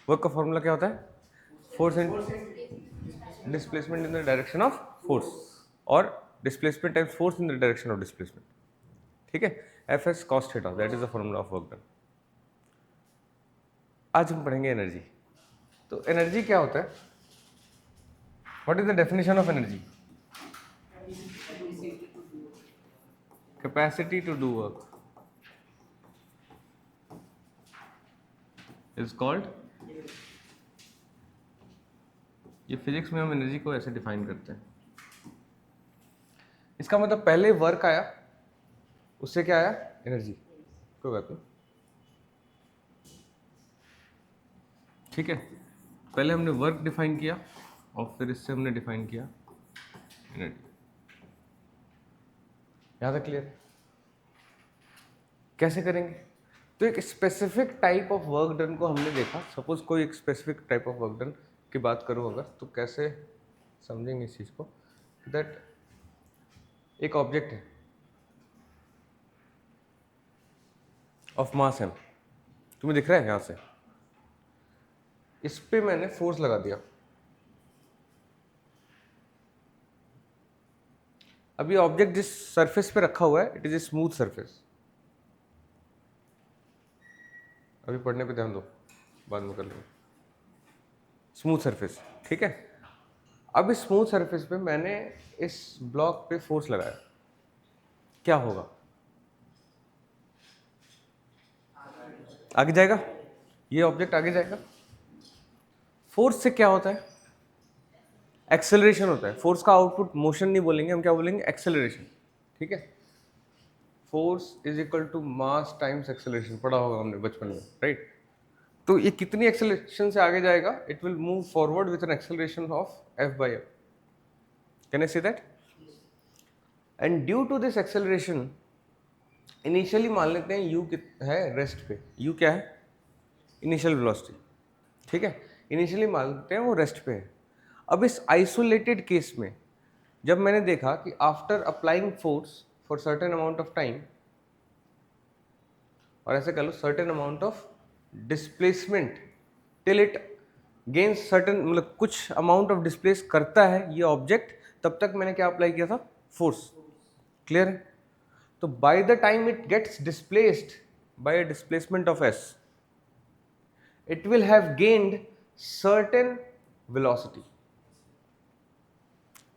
Work का formula क्या होता है? Force in displacement in the direction of force, और displacement times force in the direction of displacement. ठीक है, F S cos theta, that is the formula of work done. आज हम पढ़ेंगे एनर्जी। तो एनर्जी क्या होता है? What is the definition of energy? Capacity to do work is called, ये फिजिक्स में हम एनर्जी को ऐसे डिफाइन करते हैं। इसका मतलब पहले वर्क आया, उससे क्या आया? एनर्जी। कोई बात नहीं, ठीक है। पहले हमने वर्क डिफाइन किया और फिर इससे हमने डिफाइन किया एनर्जी। यहाँ तक क्लियर? कैसे करेंगे? तो एक specific type of work done को हमने देखा। सपोज कोई एक specific type of work done की बात करूँ अगर, तो कैसे समझेंगे इस चीज़ को? दैट एक ऑब्जेक्ट है ऑफ मास एम, तुम्हें दिख रहा है यहाँ से, इस पे मैंने फोर्स लगा दिया। अब ये ऑब्जेक्ट जिस सरफेस पे रखा हुआ है, it is a smooth surface. अभी पढ़ने पे ध्यान दो, बाद में कर लेंगे। स्मूथ सरफेस, ठीक है। अब इस स्मूथ सरफेस पे मैंने इस ब्लॉक पे फोर्स लगाया, क्या होगा? आगे जाएगा, ये ऑब्जेक्ट आगे जाएगा। फोर्स से क्या होता है? एक्सेलरेशन होता है। फोर्स का आउटपुट मोशन नहीं बोलेंगे हम, क्या बोलेंगे? एक्सेलरेशन, ठीक है। Force is equal to mass times acceleration, पढ़ा होगा हमने बचपन में, राइट? तो ये कितनी एक्सेलरेशन से आगे जाएगा? It will move forward with an acceleration of F by F. Can I say that? And due to this acceleration, initially मान लेते हैं यू है रेस्ट पे। यू क्या है? इनिशियल वेलोसिटी, ठीक है। इनिशियली मान लेते हैं वो रेस्ट पे है। अब इस आइसोलेटेड केस में जब मैंने देखा कि after applying force for certain amount of time, और ऐसे कह लो certain amount of displacement till it gains certain, मतलब कुछ अमाउंट ऑफ डिस्प्लेस करता है ये ऑब्जेक्ट, तब तक मैंने क्या अप्लाई किया था? फोर्स। क्लियर है? तो by the time it gets displaced by a displacement of S, it will have gained certain velocity.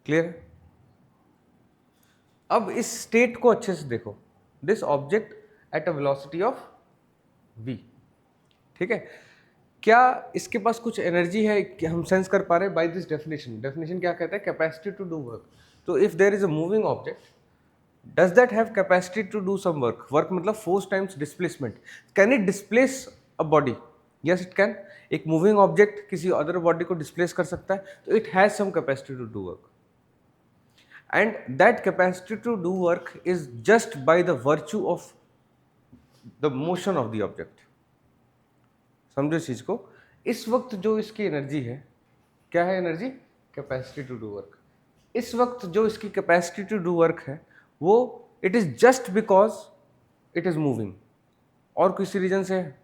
Clear? अब इस स्टेट को अच्छे से देखो, this object at a velocity of v, ठीक है। क्या इसके पास कुछ एनर्जी है कि हम सेंस कर पा रहे हैं? बाय दिस डेफिनेशन, डेफिनेशन क्या कहता है? Capacity to do work. तो if there is a moving object, does that have capacity to do some work? Work मतलब force times displacement. Can it displace a body? Yes it can. एक moving object किसी other body को displace कर सकता है, तो it has some capacity to do work, and that capacity to do work is just by the virtue of the motion of the object. समझो इस चीज को। इस वक्त जो इसकी एनर्जी है, क्या है energy? Capacity to do work. इस वक्त जो इसकी कैपेसिटी टू डू वर्क है, वो it is just because it is moving, और किसी रीजन से है?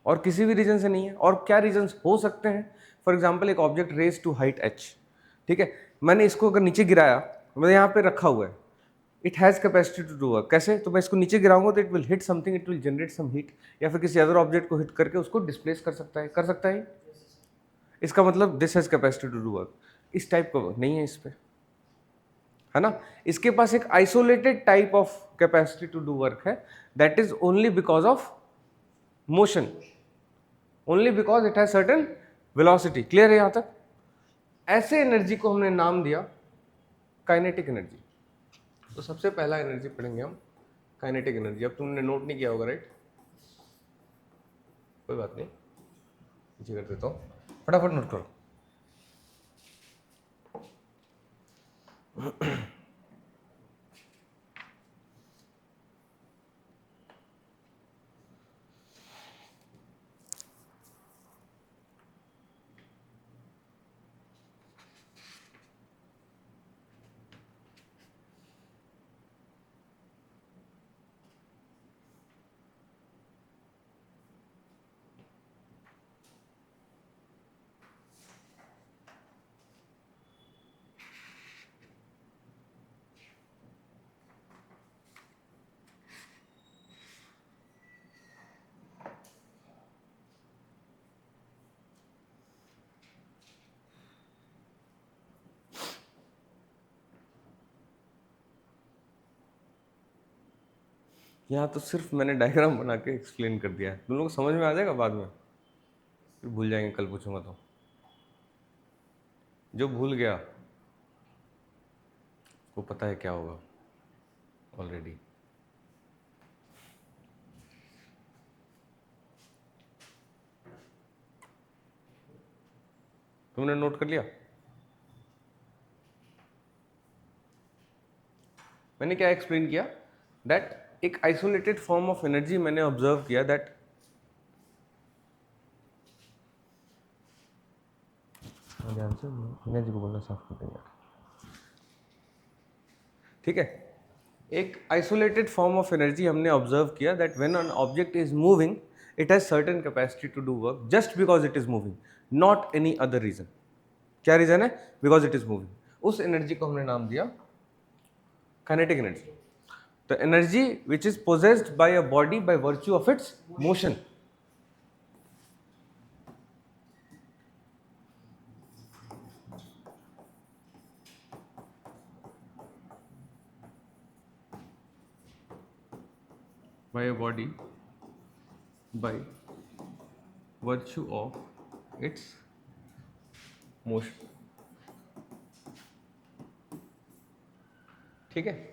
और किसी भी रीजन से नहीं है। और क्या रीजन हो सकते हैं? फॉर एग्जाम्पल एक object raise to height h, ठीक है। मैंने इसको अगर नीचे गिराया, मैंने यहाँ पे रखा हुआ है, it has capacity to do work. कैसे? तो मैं इसको नीचे गिराऊंगा तो it will hit something, it will generate some heat, या फिर किसी अदर ऑब्जेक्ट को हिट करके उसको डिस्प्लेस कर सकता है, कर सकता है। इसका मतलब this has capacity to do work. इस टाइप का वर्क नहीं है इस पे, है ना। इसके पास एक isolated type of capacity to do work है, that is only because of motion, only because it has certain velocity. Clear है यहाँ तक? ऐसे एनर्जी को हमने नाम दिया काइनेटिक एनर्जी। तो सबसे पहला एनर्जी पढ़ेंगे हम काइनेटिक एनर्जी। अब तुमने नोट नहीं किया होगा, राइट? कोई बात नहीं, पीछे कर देता हूँ, फटाफट नोट करो। यहाँ तो सिर्फ मैंने डायग्राम बना के एक्सप्लेन कर दिया है, तुम लोग को समझ में आ जाएगा बाद में, फिर भूल जाएंगे कल पूछूंगा तो। जो भूल गया वो पता है क्या होगा ऑलरेडी। तुमने नोट कर लिया? मैंने क्या एक्सप्लेन किया, दैट एक आइसोलेटेड फॉर्म ऑफ एनर्जी मैंने ऑब्जर्व किया, दैट ध्यान से एनर्जी को बोलना साफ कर देंगे, ठीक है। एक आइसोलेटेड फॉर्म ऑफ एनर्जी हमने ऑब्जर्व किया, that when an object is moving it has certain capacity to do work just because it is moving, not any other reason. क्या रीजन है? Because it is moving. उस energy को हमने नाम दिया kinetic energy. The energy which is possessed by a body by virtue of its motion. By a body by virtue of its motion. ठीक है।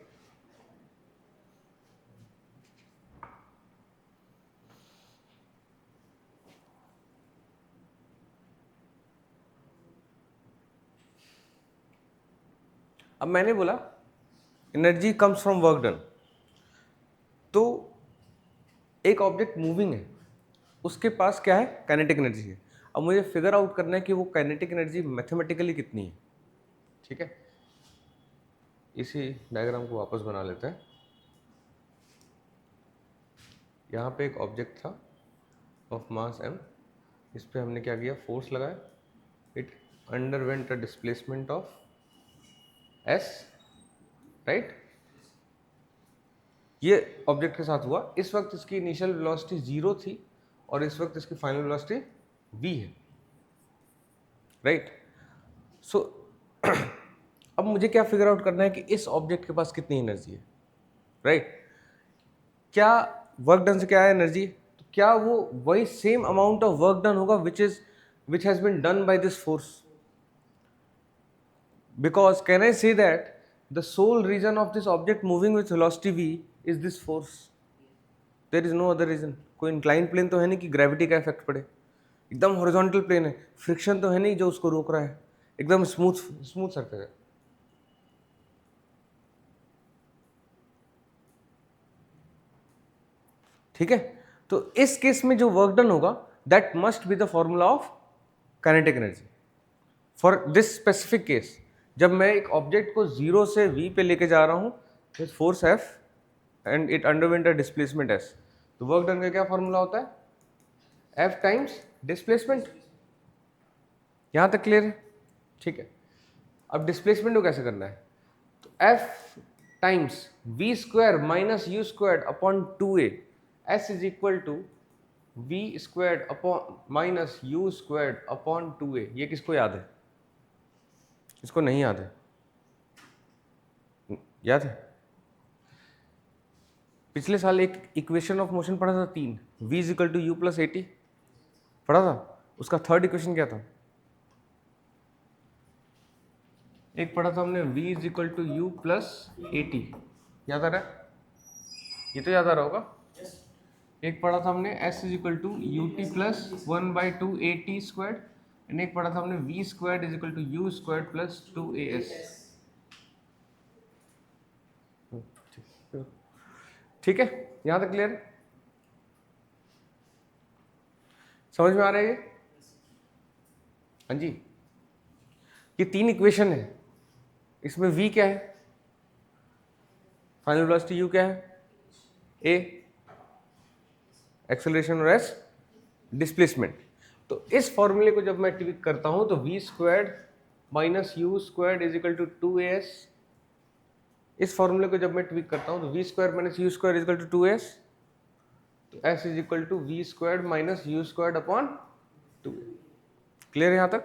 अब मैंने बोला energy comes from work done, तो एक ऑब्जेक्ट मूविंग है, उसके पास क्या है? काइनेटिक एनर्जी है। अब मुझे फिगर आउट करना है कि वो काइनेटिक एनर्जी मैथमेटिकली कितनी है, ठीक है। इसी डायग्राम को वापस बना लेते हैं। यहाँ पे एक ऑब्जेक्ट था ऑफ मास m, इस पे हमने क्या किया? फोर्स लगाया, it underwent a displacement of s, right. ये ऑब्जेक्ट के साथ हुआ। इस वक्त इसकी इनिशियल वेलोसिटी 0 थी और इस वक्त इसकी फाइनल वेलोसिटी v है, राइट। सो अब मुझे क्या फिगर आउट करना है कि इस ऑब्जेक्ट के पास कितनी एनर्जी है, राइट। क्या वर्क डन से क्या है? एनर्जी। तो क्या वो वही same amount of work done होगा which has been done by this force? Because can I say that the sole reason of this object moving with velocity v is this force? There is no other reason. कोई inclined plane तो है नहीं कि gravity का effect पड़े, एकदम horizontal plane है, friction तो है नहीं जो उसको रोक रहा है, एकदम स्मूथ सरफेस है। ठीक है, तो इस केस में जो वर्क डन होगा that must be the formula of kinetic energy for this specific case. जब मैं एक ऑब्जेक्ट को 0 से v पे लेके जा रहा हूँ with force F and it underwent a displacement S, तो वर्क डन का क्या फॉर्मूला होता है? F times displacement. यहाँ तक क्लियर है? ठीक है। अब डिस्प्लेसमेंट को कैसे करना है? तो F times v square minus u square upon 2a, S is equal to v square upon minus u square upon 2a। ये किसको याद है? इसको नहीं याद है? याद है? पिछले साल एक इक्वेशन ऑफ मोशन पढ़ा था 3, v is equal to u plus 80 पढ़ा था। उसका थर्ड इक्वेशन क्या था? एक पढ़ा था हमने v is equal to u plus 80, याद आ रहा है? ये तो याद आ रहा होगा। एक पढ़ा था हमने s is equal to u t plus 1/2 a t square, and एक पढ़ा था हमने v square is equal to u square plus 2as। ठीक है, यहां तक क्लियर? समझ में आ रहा है ये? हाँ जी। ये 3 इक्वेशन है, इसमें v क्या है? फाइनल वेलोसिटी u क्या है? a एक्सेलरेशन और s डिस्प्लेसमेंट। तो इस फॉर्मूले को जब मैं ट्विक करता हूं तो v squared minus u squared is equal to 2as। इस फॉर्मूले को जब मैं ट्विक करता हूं तो v square minus u square is equal to 2s, तो s is equal to v squared minus u squared upon 2। Clear है यहां तक?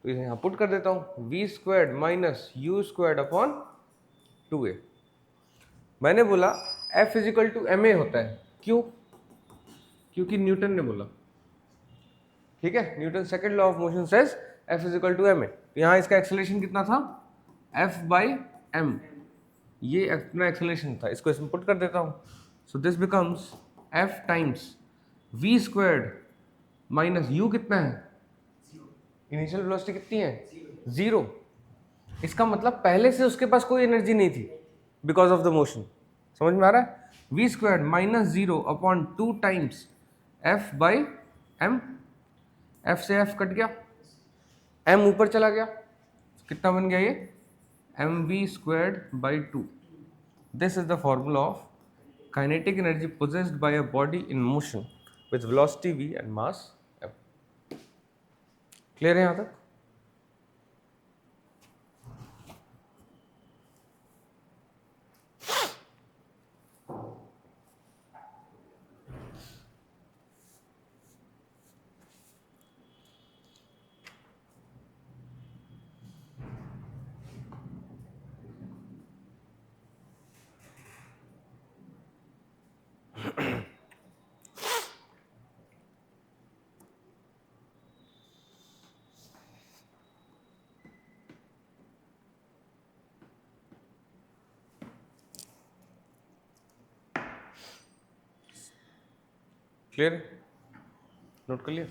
तो इसे यहां पुट कर देता हूं, v squared minus u squared upon 2a। मैंने बोला F इजिकल टू ma होता है। क्यों? क्योंकि न्यूटन ने बोला, ठीक है, Newton second law of motion says F is equal to ma। यहाँ इसका एक्सेलरेशन कितना था? F बाई m, ये अपना एक्सेलरेशन था, इसको इसमें पुट कर देता हूँ। So this becomes F times v squared minus u कितना है? इनिशियल वेलोसिटी कितनी है? 0। इसका मतलब पहले से उसके पास कोई एनर्जी नहीं थी बिकॉज ऑफ द मोशन। समझ में आ रहा है? V square minus 0 upon 2 times F by m. F से एफ कट गया, एम ऊपर चला गया, कितना बन गया ये? M we squared by 2। This is the formula of kinetic energy possessed by a body in motion with velocity v and mass m। Clear है यहाँ तक? क्लियर? नोट कर लिया?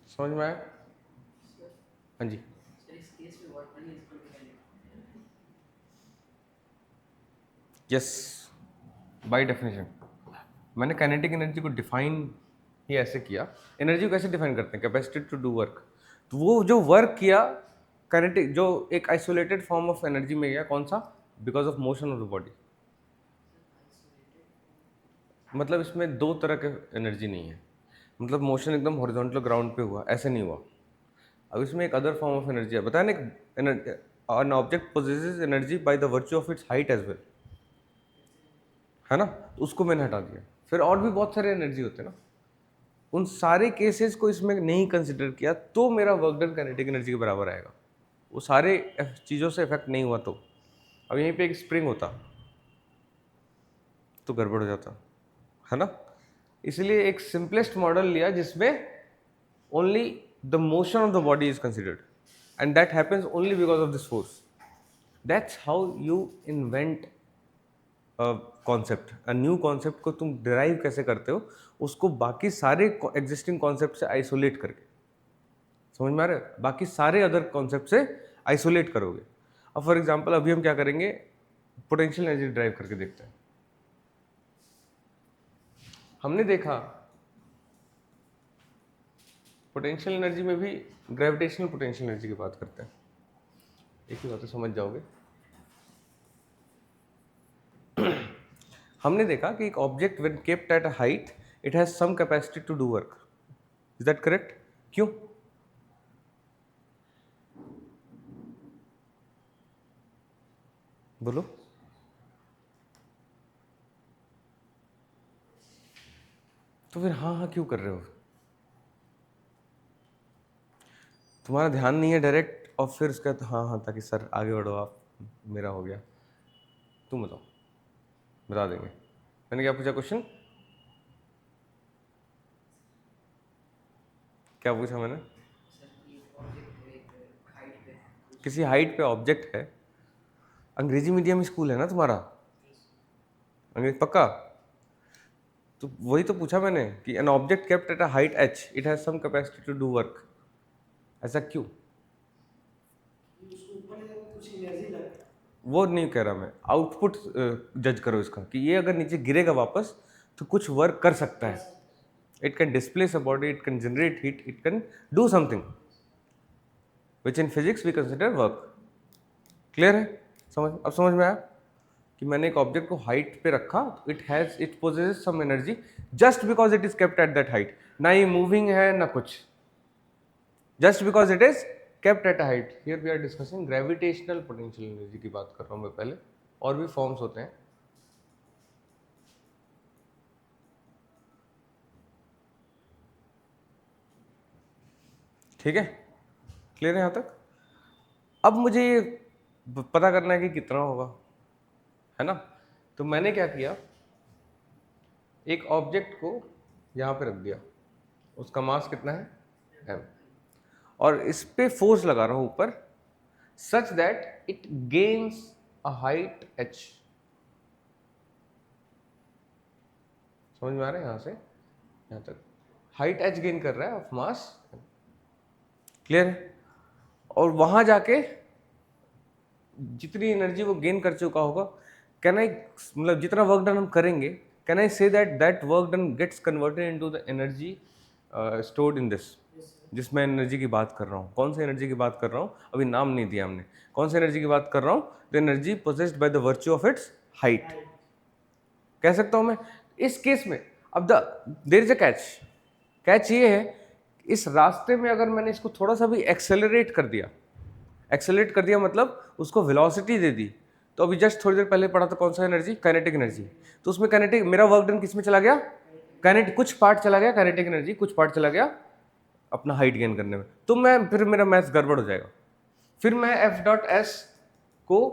समझ में आया? हाँ जी। यस, बाय डेफिनेशन मैंने काइनेटिक एनर्जी को डिफाइन ही ऐसे किया। एनर्जी को कैसे डिफाइन करते हैं? Capacity to do work. तो वो जो वर्क किया काइनेटिक, जो एक आइसोलेटेड फॉर्म ऑफ एनर्जी में गया, कौन सा? Because of motion of the body. मतलब इसमें दो तरह के एनर्जी नहीं है, मतलब मोशन एकदम हॉरिजॉन्टल ग्राउंड पे हुआ ऐसे नहीं हुआ। अब इसमें एक अदर फॉर्म ऑफ एनर्जी है, बताया ना, an object possesses energy by the virtue of its height as well, है ना? तो उसको मैंने हटा दिया। फिर और भी बहुत सारे एनर्जी होते हैं ना, उन सारे केसेस को इसमें नहीं कंसिडर किया तो मेरा वर्क डन काइनेटिक एनर्जी के बराबर आएगा। वो सारे चीज़ों से इफेक्ट नहीं हुआ तो। अब यहीं पे एक स्प्रिंग होता तो गड़बड़ हो जाता, है ना? इसलिए एक सिंपलेस्ट मॉडल लिया जिसमें only the motion of the body is considered and that happens only because of this force. That's how you invent concept. A new concept को तुम डिराइव कैसे करते हो, उसको बाकी सारे एग्जिस्टिंग कॉन्सेप्ट से आइसोलेट करके। समझ में आ रहा है? बाकी सारे अदर कॉन्सेप्ट से आइसोलेट करोगे। अब फॉर एग्जांपल अभी हम क्या करेंगे, पोटेंशियल एनर्जी ड्राइव करके देखते हैं। हमने देखा पोटेंशियल एनर्जी में भी ग्रेविटेशनल पोटेंशियल एनर्जी की बात करते हैं। एक ही बात है, समझ जाओगे। हमने देखा कि एक object when kept at a height it has some capacity to do work. Is that correct? क्यों? बोलो। तो फिर हाँ हाँ क्यों कर रहे हो? तुम्हारा ध्यान नहीं है डायरेक्ट, और फिर उसका हाँ हाँ ताकि सर आगे बढ़ो आप, मेरा हो गया। तुम बताओ, बता देंगे। मैंने क्या पूछा क्वेश्चन? क्या पूछा मैंने? किसी हाइट पे ऑब्जेक्ट है। अंग्रेजी मीडियम स्कूल है ना तुम्हारा? अंग्रेजी पक्का? तो वही तो पूछा मैंने कि an object kept at a height h it has some capacity to do work. ऐसा क्यों? वो नहीं कह रहा मैं, आउटपुट जज करो इसका कि ये अगर नीचे गिरेगा वापस तो कुछ वर्क कर सकता है। It can displace a body, it can generate heat, it can do something which in physics we consider work. Clear है? अब समझ में आया कि मैंने एक ऑब्जेक्ट को हाइट पे रखा, it possesses some energy just because it is kept at that height, ना ये मूविंग है ना कुछ, just because it is kept at height. Here we are discussing gravitational potential energy की बात कर रहा हूं मैं पहले, और भी फॉर्म्स होते हैं। ठीक है, क्लियर है यहां तक? अब मुझे ये पता करना है कि कितना होगा, है ना? तो मैंने क्या किया, एक ऑब्जेक्ट को यहां पे रख दिया, उसका मास कितना है m, और इस पे फोर्स लगा रहा हूं ऊपर such that it gains a height h। समझ में आ रहा है? यहां से यहां तक हाइट h गेन कर रहा है ऑफ मास, क्लियर है? और वहां जाके जितनी एनर्जी वो गेन कर चुका होगा, कैन आई, मतलब जितना वर्क डन हम करेंगे, can I say that work done gets converted into the energy stored in this, जिसमें एनर्जी की बात कर रहा हूँ। कौन सी एनर्जी की बात कर रहा हूँ? अभी नाम नहीं दिया हमने। कौन सी एनर्जी की बात कर रहा हूँ? The energy possessed by the virtue of its height. कह सकता हूँ मैं इस केस में। अब there is a catch. Catch ये है, इस रास्ते में अगर मैंने इसको थोड़ा सा भी एक्सेलरेट कर दिया, मतलब उसको वेलोसिटी दे दी, तो अभी जस्ट थोड़ी देर पहले पढ़ा था कौन सा एनर्जी? Kinetic energy. तो उसमें काइनेटिक, मेरा वर्क डन किस में चला गया? काइनेटिक, कुछ पार्ट चला गया काइनेटिक एनर्जी, कुछ पार्ट चला गया अपना हाइट गेन करने में। तो फिर मेरा मैथ्स गड़बड़ हो जाएगा। फिर मैं एफ डॉट एस को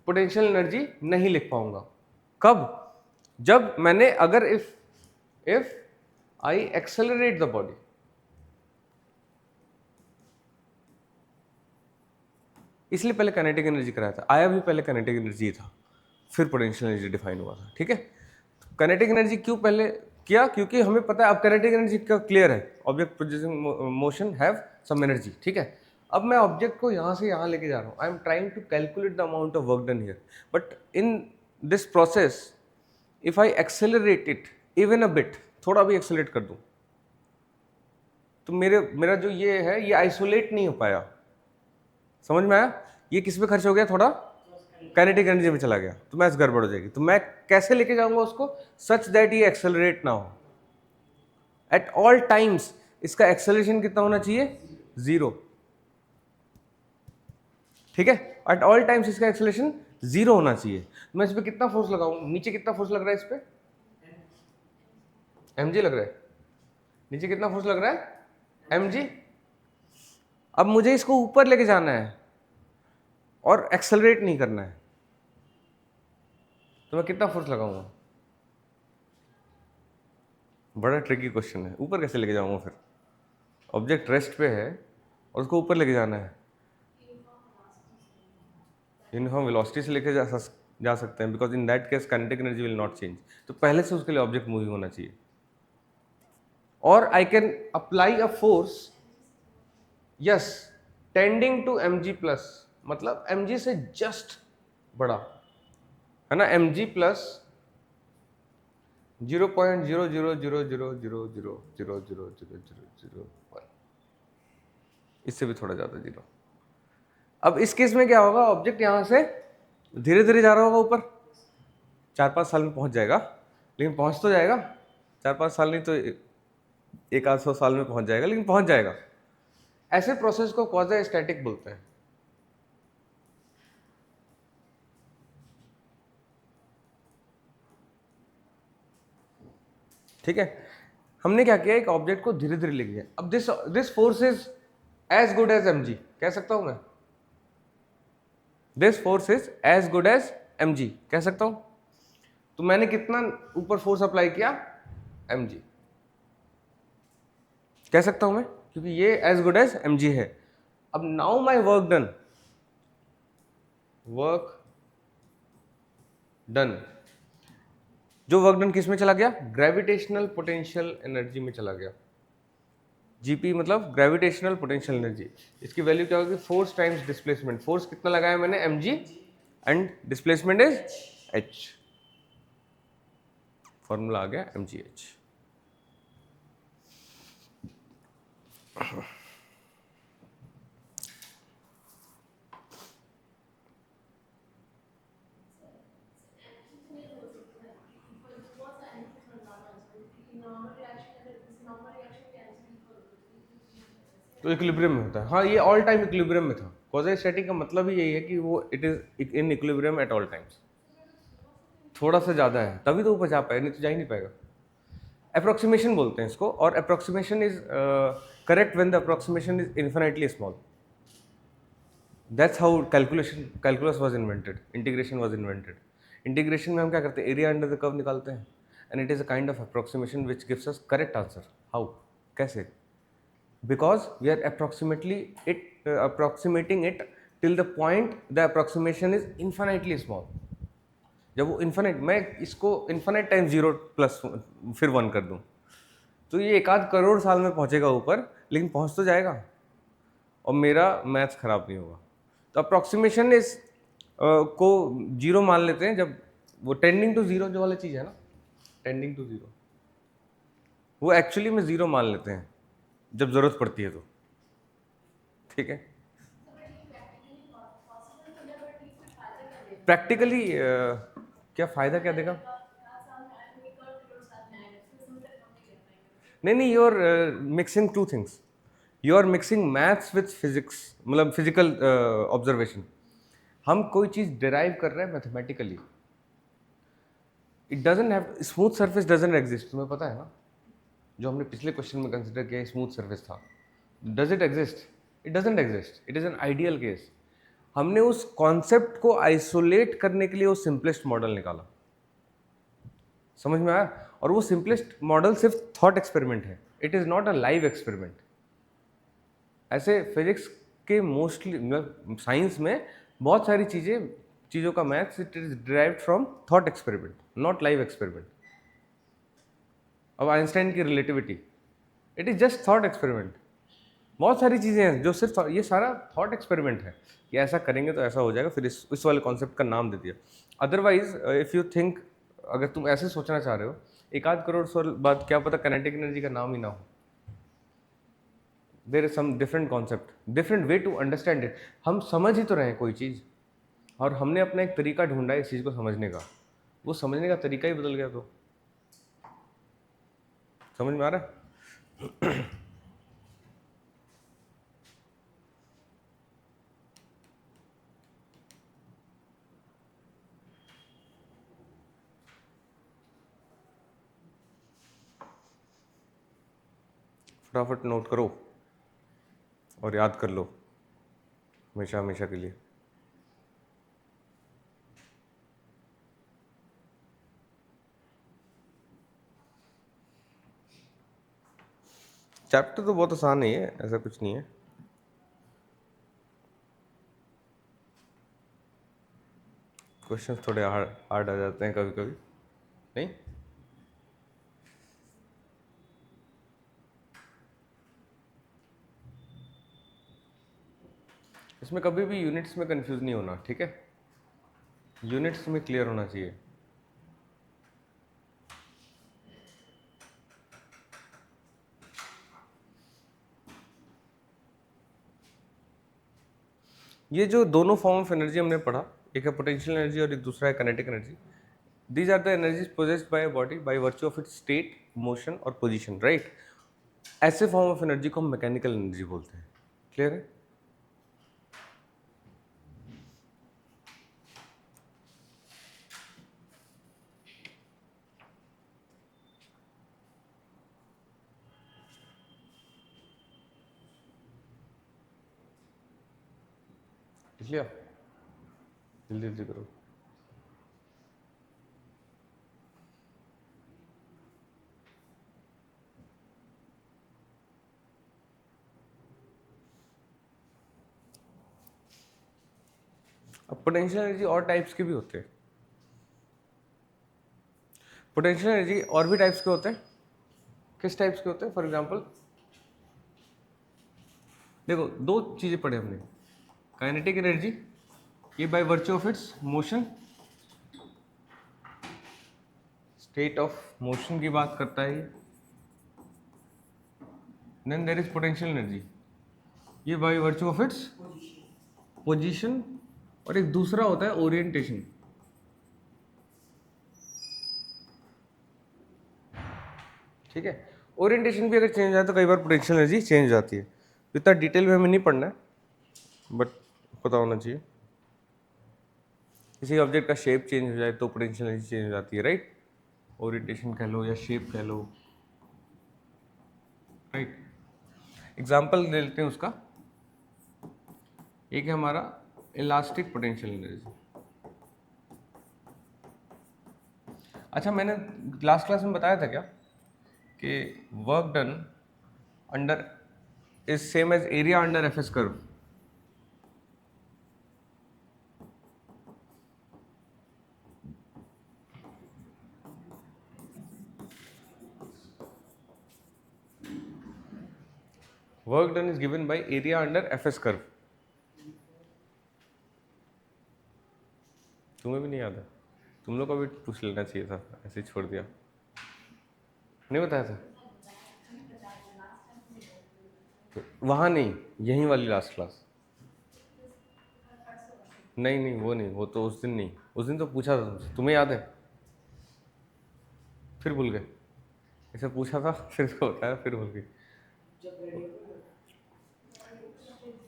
पोटेंशियल एनर्जी नहीं लिख पाऊंगा। कब? जब मैंने, अगर if I accelerate the body, इसलिए पहले काइनेटिक एनर्जी कराया था। आया भी पहले काइनेटिक एनर्जी था, फिर पोटेंशियल एनर्जी डिफाइन हुआ था। ठीक है, काइनेटिक एनर्जी क्यों पहले किया? क्योंकि हमें पता है अब काइनेटिक एनर्जी का क्लियर है, object producing motion have some energy. ठीक है, अब मैं ऑब्जेक्ट को यहाँ से यहाँ लेके जा रहा हूँ। I am trying to calculate the amount of work done here, but in this process if I accelerate it even a bit, थोड़ा भी एक्सेलरेट कर दूं, तो मेरा जो ये है ये आइसोलेट नहीं हो पाया। समझ में आया? ये किस में खर्च हो गया? थोड़ा काइनेटिक एनर्जी में चला गया, तो मैथ्स गड़बड़ हो जाएगी। तो मैं कैसे लेके जाऊंगा उसको? सच दैट ये एक्सेलरेट ना हो। एट ऑल टाइम्स इसका एक्सेलरेशन कितना होना चाहिए? 0। ठीक है, एट ऑल टाइम्स इसका एक्सेलरेशन 0 होना चाहिए। तो मैं इस पर कितना फोर्स लगाऊं? नीचे कितना फोर्स लग रहा है इस पे? mg लग रहा है। नीचे कितना फोर्स लग रहा है? mg। अब मुझे इसको ऊपर लेके जाना है और एक्सेलरेट नहीं करना है, तो मैं कितना फोर्स लगाऊंगा? बड़ा ट्रिकी क्वेश्चन है। ऊपर कैसे लेके जाऊंगा फिर? ऑब्जेक्ट रेस्ट पे है और उसको ऊपर लेके जाना है। यूनिफॉर्म वेलोसिटी से लेके जा सकते हैं, because in that case kinetic energy will not change. तो पहले से उसके लिए ऑब्जेक्ट मूविंग होना चाहिए। और I can apply a force, yes, tending to mg plus, मतलब mg से जस्ट बड़ा, है ना? mg प्लस 0.000000000001, इससे भी थोड़ा ज्यादा 0। अब इस केस में क्या होगा? ऑब्जेक्ट यहां से धीरे धीरे जा रहा होगा ऊपर, 4-5 साल में पहुंच जाएगा, लेकिन पहुंच तो जाएगा। 4-5 साल नहीं तो 100 साल में पहुंच जाएगा, लेकिन पहुंच जाएगा। ऐसे प्रोसेस को क्वाज़ी स्टैटिक बोलते हैं। ठीक है, हमने क्या किया? एक ऑब्जेक्ट को धीरे धीरे लेके गया। अब this force is as good as mg, कह सकता हूं मैं। This force is as good as mg, कह सकता हूं। तो मैंने कितना ऊपर फोर्स अप्लाई किया? mg, कह सकता हूं मैं, क्योंकि ये एज गुड एज mg है। अब नाउ माई वर्क डन, जो वर्क डन किस में चला गया? ग्रेविटेशनल पोटेंशियल एनर्जी में चला गया। जीपी मतलब ग्रेविटेशनल पोटेंशियल एनर्जी। इसकी वैल्यू क्या होगी? Force times displacement. फोर्स कितना लगाया मैंने? mg, and displacement is h। Formula आ गया mgh। तो इक्विलिब्रियम में होता है। हाँ, ये ऑल टाइम इक्विलिब्रियम में था। क्वाज़ी स्टैटिक का मतलब ही यही है कि वो it is in equilibrium at all times. थोड़ा सा ज़्यादा है तभी तो ऊपर जा पाएगा, नहीं तो जा ही नहीं पाएगा। अप्रोक्सीमेशन बोलते हैं इसको, और approximation is correct when the approximation is infinitely small. That's how calculus was invented, integration was invented. Integration में हम क्या करते हैं, एरिया अंडर द कर्व निकालते हैं, and it is a kind of approximation which gives us correct answer. How, कैसे? Because we are approximating it till the point the approximation is infinitely small। जब वो इन्फिनिट, मैं इसको infinite time 0 plus फिर 1 कर दूं तो ये 1,000,000,000 साल में पहुंचेगा ऊपर, लेकिन पहुंच तो जाएगा और मेरा मैथ्स खराब नहीं होगा। तो अप्रोक्सीमेशन इज को 0 मान लेते हैं जब वो टेंडिंग टू 0 जो वाली चीज़ है ना, टेंडिंग टू 0, वो एक्चुअली में 0 मान लेते हैं जब ज़रूरत पड़ती है तो। ठीक है, प्रैक्टिकली क्या फ़ायदा क्या देगा? नहीं, you are mixing two things. You are mixing maths with physics, मतलब फिजिकल ऑब्जर्वेशन। हम कोई चीज़ डिराइव कर रहे हैं mathematically. It doesn't have, smooth surface doesn't exist, तुम्हें पता है ना, जो हमने पिछले क्वेश्चन में कंसिडर किया स्मूथ सरफेस था। Does it exist? It doesn't exist, it is an ideal case. हमने उस कॉन्सेप्ट को आइसोलेट करने के लिए वो सिंपलेस्ट मॉडल निकाला। समझ में आया? और वो सिंपलेस्ट मॉडल सिर्फ थॉट एक्सपेरिमेंट है, it is not a live experiment. ऐसे फिजिक्स के मोस्टली, साइंस में बहुत सारी चीज़ों का maths it is derived from thought experiment, not live experiment. अब आइंस्टाइन की relativity, it is just thought experiment. बहुत सारी चीज़ें हैं जो सिर्फ ये सारा थॉट एक्सपेरिमेंट है कि ऐसा करेंगे तो ऐसा हो जाएगा, फिर इस वाले कॉन्सेप्ट का नाम दे दिया। अदरवाइज इफ़ यू थिंक, अगर तुम ऐसे सोचना चाह रहे हो 1,000,000,000 साल बाद, क्या पता काइनेटिक एनर्जी का नाम ही ना हो। There is some different concept, different way to understand it. हम समझ ही तो रहे हैं कोई चीज़, और हमने अपना एक तरीका ढूंढा है इस चीज़ को समझने का, वो समझने का तरीका ही बदल गया। तो समझ में आ रहा है? फटाफट नोट करो और याद कर लो हमेशा हमेशा के लिए। चैप्टर तो बहुत आसान ही है, ऐसा कुछ नहीं है। क्वेश्चंस थोड़े हार्ड आ जाते हैं कभी कभी, नहीं? इसमें कभी भी यूनिट्स में कंफ्यूज नहीं होना, ठीक है? यूनिट्स में क्लियर होना चाहिए। ये जो दोनों फॉर्म ऑफ एनर्जी हमने पढ़ा, एक है पोटेंशियल एनर्जी और एक दूसरा है kinetic energy. These are the energies possessed by a body by virtue of its state, motion और पोजीशन, राइट? ऐसे फॉर्म ऑफ एनर्जी को हम मैकेनिकल एनर्जी बोलते हैं। क्लियर है? लिया, जल्दी जल्दी करो। अब पोटेंशियल एनर्जी और टाइप्स के भी होते हैं। पोटेंशियल एनर्जी और भी टाइप्स के होते हैं। किस टाइप्स के होते हैं? फॉर एग्जांपल देखो, दो चीज़ें पढ़े हमने। काइनेटिक एनर्जी, ये by virtue of its motion, state of motion की बात करता है ये। Then there is potential energy, ये by virtue of its position, और एक दूसरा होता है ओरिएंटेशन। ठीक है, ओरिएंटेशन भी अगर चेंज हो जाए तो कई बार पोटेंशियल एनर्जी चेंज हो जाती है। इतना डिटेल में हमें नहीं पढ़ना है, बट पता होना चाहिए। किसी ऑब्जेक्ट का शेप चेंज हो जाए तो पोटेंशियल एनर्जी चेंज हो जाती है, राइट। ओरिएंटेशन कह लो या शेप कह लो, राइट। एग्जाम्पल ले लेते हैं उसका। एक है हमारा इलास्टिक पोटेंशियल एनर्जी। अच्छा, मैंने लास्ट क्लास में बताया था क्या कि work done under is same as area under F S curve. Work done is given by area under F S curve. तुम्हें भी नहीं याद है? तुम लोग को भी पूछ लेना चाहिए था, ऐसे ही छोड़ दिया। नहीं बताया था? वहाँ नहीं, यहीं वाली लास्ट क्लास। नहीं नहीं, वो नहीं, वो तो उस दिन नहीं, उस दिन तो पूछा था तुमसे, तुम्हें याद है? फिर भूल गए? ऐसे पूछा था फिर तो बताया, फिर भूल गए।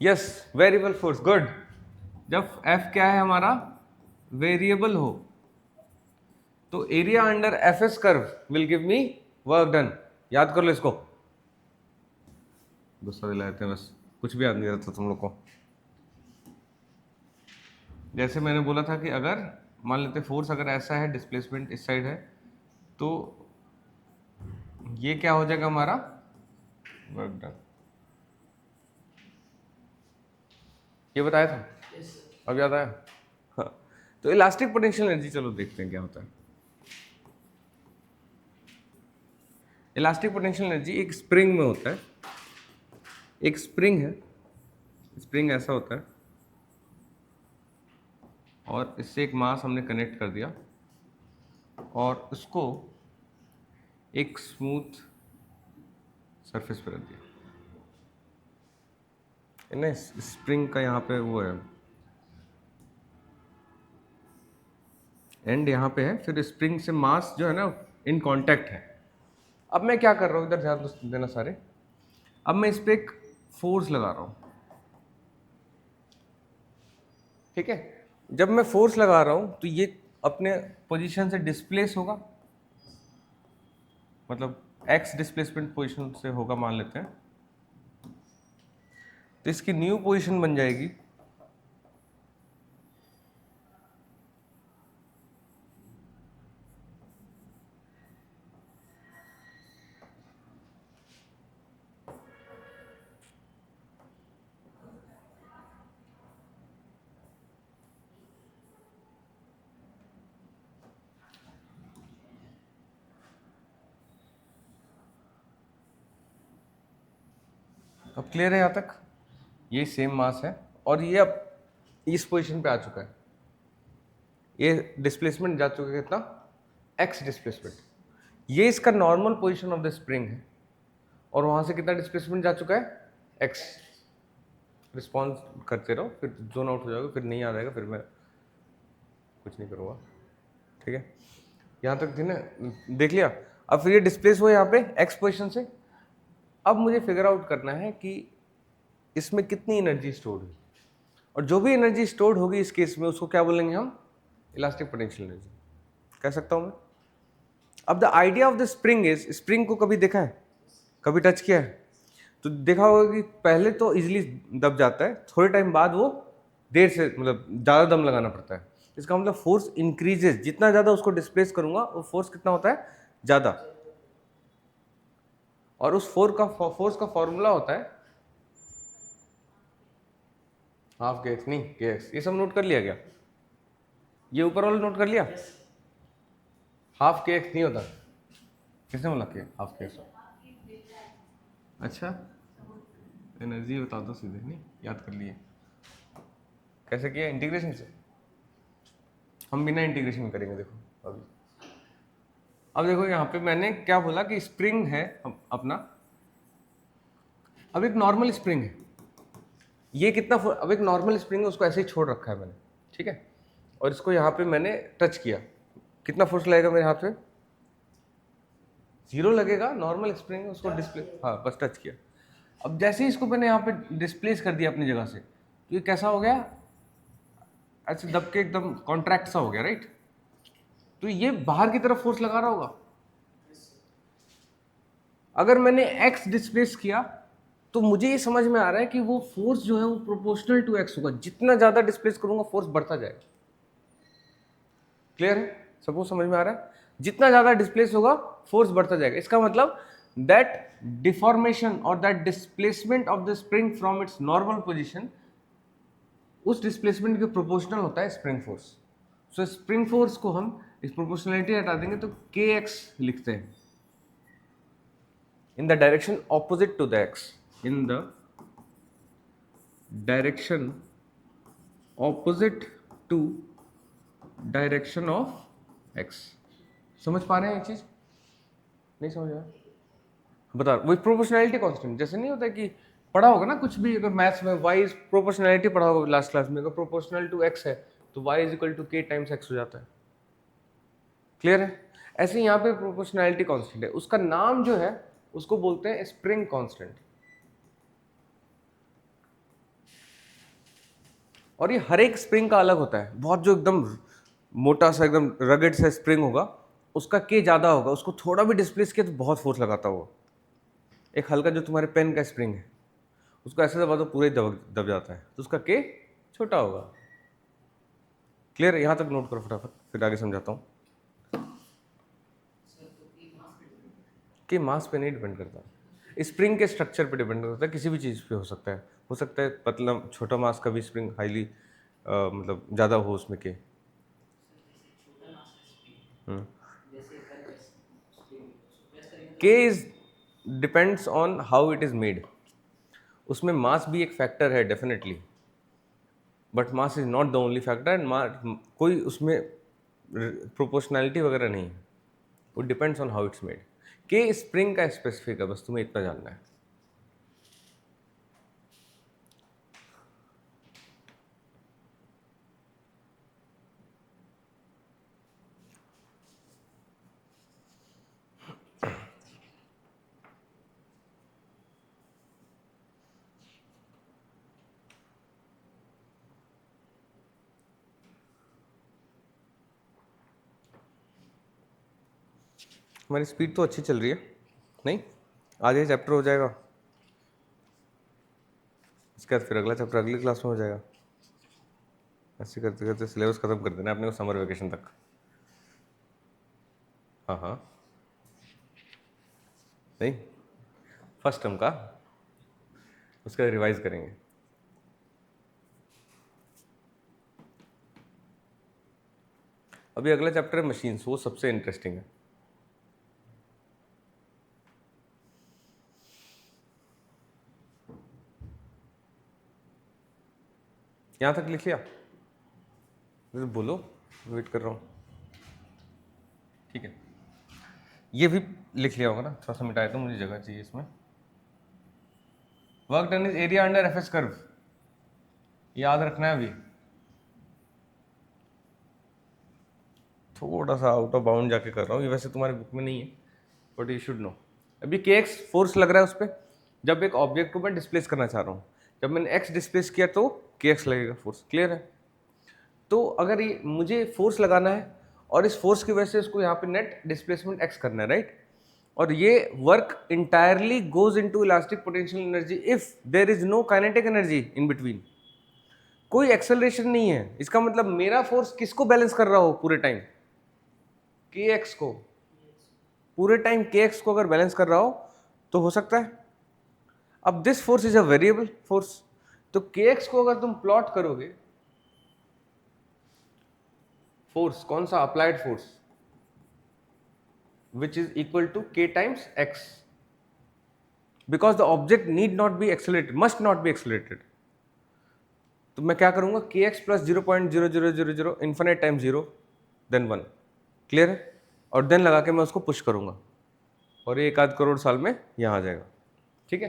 Yes, variable force, good. जब F क्या है हमारा, वेरिएबल हो, तो area under F S curve will give me work done. याद कर लो इसको, गुस्सा दिला देते हैं बस, कुछ भी याद नहीं रहता तुम लोग को। जैसे मैंने बोला था कि अगर मान लेते फोर्स अगर ऐसा है, डिस्प्लेसमेंट इस साइड है, तो ये क्या हो जाएगा हमारा, वर्क डन। ये बताया था? अब याद आया? हाँ। तो इलास्टिक पोटेंशियल एनर्जी, चलो देखते हैं क्या होता है। इलास्टिक पोटेंशियल एनर्जी एक स्प्रिंग में होता है। एक स्प्रिंग है, स्प्रिंग ऐसा होता है, और इससे एक मास हमने कनेक्ट कर दिया और उसको एक स्मूथ सरफेस पर रख दिया। ना स्प्रिंग का यहाँ पे वो है, एंड यहाँ पे है, फिर स्प्रिंग से मास जो है ना इन कांटेक्ट है। अब मैं क्या कर रहा हूँ, इधर ध्यान देना सारे। अब मैं इस पर एक फोर्स लगा रहा हूँ, ठीक है। जब मैं फोर्स लगा रहा हूँ तो ये अपने पोजीशन से डिस्प्लेस होगा, मतलब एक्स डिस्प्लेसमेंट पोजीशन से होगा मान लेते हैं, तो इसकी न्यू पोजीशन बन जाएगी अब क्लियर है यहाँ तक? ये सेम मास है और ये अब इस पोजीशन पे आ चुका है। ये डिस्प्लेसमेंट जा चुका है कितना, एक्स डिस्प्लेसमेंट। ये इसका normal position of the spring है, और वहां से कितना डिस्प्लेसमेंट जा चुका है, एक्स। रिस्पॉन्स करते रहो, फिर जोन आउट हो जाओगे, फिर नहीं आ जाएगा, फिर मैं कुछ नहीं करूँगा, ठीक है। यहाँ तक थी ना, देख लिया। अब फिर ये डिस्प्लेस हुआ यहाँ पे एक्स पोजीशन से। अब मुझे फिगर आउट करना है कि इसमें कितनी एनर्जी स्टोर्ड हुई, और जो भी एनर्जी स्टोर्ड होगी इस केस में उसको क्या बोलेंगे हम, इलास्टिक पोटेंशियल एनर्जी कह सकता हूँ मैं। अब the idea of the spring is, spring को कभी देखा है, कभी टच किया है? तो देखा होगा कि पहले तो इजीली दब जाता है, थोड़े टाइम बाद वो देर से, मतलब ज़्यादा दम लगाना पड़ता है। इसका मतलब फोर्स इंक्रीजेज, जितना ज़्यादा उसको डिस्प्लेस करूंगा वो फोर्स कितना होता है, ज़्यादा। और उस फोर्स का फॉर्मूला होता है हाफ के एक्स, नहीं के एक्स। ये सब नोट कर लिया क्या? ये ऊपर वाला नोट कर लिया? हाफ के एक्स नहीं होता। किसने बोला कि हाफ के एक्स? अच्छा, एनर्जी बता दो सीधे, नहीं याद कर लिए। कैसे किया, इंटीग्रेशन से? हम बिना इंटीग्रेशन करेंगे, देखो अभी। अब देखो यहाँ पे मैंने क्या बोला कि स्प्रिंग है अपना, अब एक नॉर्मल स्प्रिंग है, ये कितना, अब एक नॉर्मल स्प्रिंग है, उसको ऐसे ही छोड़ रखा है मैंने, ठीक है। और इसको यहाँ पे मैंने टच किया, कितना फोर्स लगेगा मेरे हाथ पे, 0 लगेगा। नॉर्मल स्प्रिंग है, उसको डिस्प्ले, हाँ बस टच किया। अब जैसे ही इसको मैंने यहाँ पे डिस्प्लेस कर दिया अपनी जगह से, तो ये कैसा हो गया, ऐसे दब के एकदम कॉन्ट्रैक्ट सा हो गया, राइट। तो ये बाहर की तरफ फोर्स लगा रहा होगा। अगर मैंने x डिस्प्लेस किया तो मुझे ये समझ में आ रहा है कि वो फोर्स जो है वो प्रोपोर्शनल टू x होगा। जितना ज्यादा डिस्प्लेस करूंगा फोर्स बढ़ता जाएगा। क्लियर है, सबको समझ में आ रहा है। जितना ज्यादा डिस्प्लेस होगा फोर्स बढ़ता जाएगा। इसका मतलब दैट डिफॉर्मेशन और that displacement of the spring from its normal position, उस डिस्प्लेसमेंट के प्रोपोर्शनल होता है स्प्रिंग फोर्स। सो स्प्रिंग फोर्स को हम इस प्रोपोर्शनलिटी हटा देंगे तो kx लिखते हैं, in the direction opposite to the x, in the direction opposite to direction of x। समझ पा रहे हैं ये चीज, नहीं समझ रहा, बता। वही प्रोपोर्शनैलिटी कांस्टेंट, जैसे नहीं होता कि पढ़ा होगा ना कुछ भी, अगर मैथ्स में y प्रोपोर्शनैलिटी पढ़ा होगा लास्ट क्लास में, अगर प्रोपोर्शनल टू x है तो y is equal to k times x हो जाता है। क्लियर है। ऐसे यहाँ पे प्रोपोर्शनैलिटी कांस्टेंट है, उसका नाम जो है उसको बोलते हैं स्प्रिंग कांस्टेंट। और ये हर एक स्प्रिंग का अलग होता है। बहुत जो एकदम मोटा सा एकदम रगड़ सा स्प्रिंग होगा उसका के ज्यादा होगा, उसको थोड़ा भी डिस्प्लेस किया तो बहुत फोर्स लगाता होगा। एक हल्का जो तुम्हारे पेन का स्प्रिंग है उसको ऐसे दबा तो पूरे दब जाता है, तो उसका के छोटा होगा। क्लियर है, यहां तक नोट करो फटाफट, फिर आगे समझाता हूँ। कि मास पे नहीं डिपेंड करता, स्प्रिंग के स्ट्रक्चर पे डिपेंड करता है। किसी भी चीज़ पे हो सकता है पतला छोटा मास का भी स्प्रिंग हाईली मतलब ज़्यादा हो उसमें के। के is depends on how it is made. उसमें मास भी एक फैक्टर है definitely, but mass is not the only factor. And कोई उसमें प्रोपोर्शनैलिटी वगैरह नहीं है, वो depends on how it's made. के स्प्रिंग का स्पेसिफिक है, बस तुम्हें इतना जानना है। हमारी स्पीड तो अच्छी चल रही है, नहीं? आज ये चैप्टर हो जाएगा, इसके बाद फिर अगला चैप्टर अगली क्लास में हो जाएगा। ऐसे करते करते सिलेबस खत्म कर देना अपने को समर वेकेशन तक। हाँ हाँ, नहीं फर्स्ट टर्म का, उसका रिवाइज करेंगे। अभी अगला चैप्टर है मशीन्स, वो सबसे इंटरेस्टिंग है। यहाँ तक लिख लिया? बोलो, वेट कर रहा हूँ। ठीक है, ये भी लिख लिया होगा ना, थोड़ा सा मिटाया तो मुझे जगह चाहिए इसमें। Work done is area under F S curve, याद रखना है। अभी थोड़ा सा आउट ऑफ बाउंड जाके कर रहा हूँ, ये वैसे तुम्हारे बुक में नहीं है बट यू शुड नो। अभी के एक्स फोर्स लग रहा है उस पर, जब एक ऑब्जेक्ट को मैं डिस्प्लेस करना चाह रहा हूँ। जब मैंने एक्स डिस्प्लेस किया तो के एक्स लगेगा फोर्स। क्लियर है। तो अगर ये मुझे फोर्स लगाना है और इस फोर्स की वजह से उसको यहाँ पे नेट डिस्प्लेसमेंट एक्स करना है, राइट। और ये work entirely goes into elastic potential energy if there is no kinetic energy in between. कोई एक्सेलरेशन नहीं है। इसका मतलब मेरा फोर्स किसको बैलेंस कर रहा हो पूरे टाइम? के एक्स को। पूरे टाइम के एक्स को अगर बैलेंस कर रहा हो तो हो सकता है। अब this force is a variable force, तो के एक्स को अगर तुम प्लॉट करोगे, फोर्स कौन सा? Applied force which is equal to k times x, because the object need not be accelerated, must not be accelerated। तो मैं क्या करूंगा? kx plus 0.0000 infinite time 0 then 1। Clear है। और देन लगा के मैं उसको पुश करूंगा और ये 1 करोड़ साल में यहाँ आ जाएगा। ठीक है।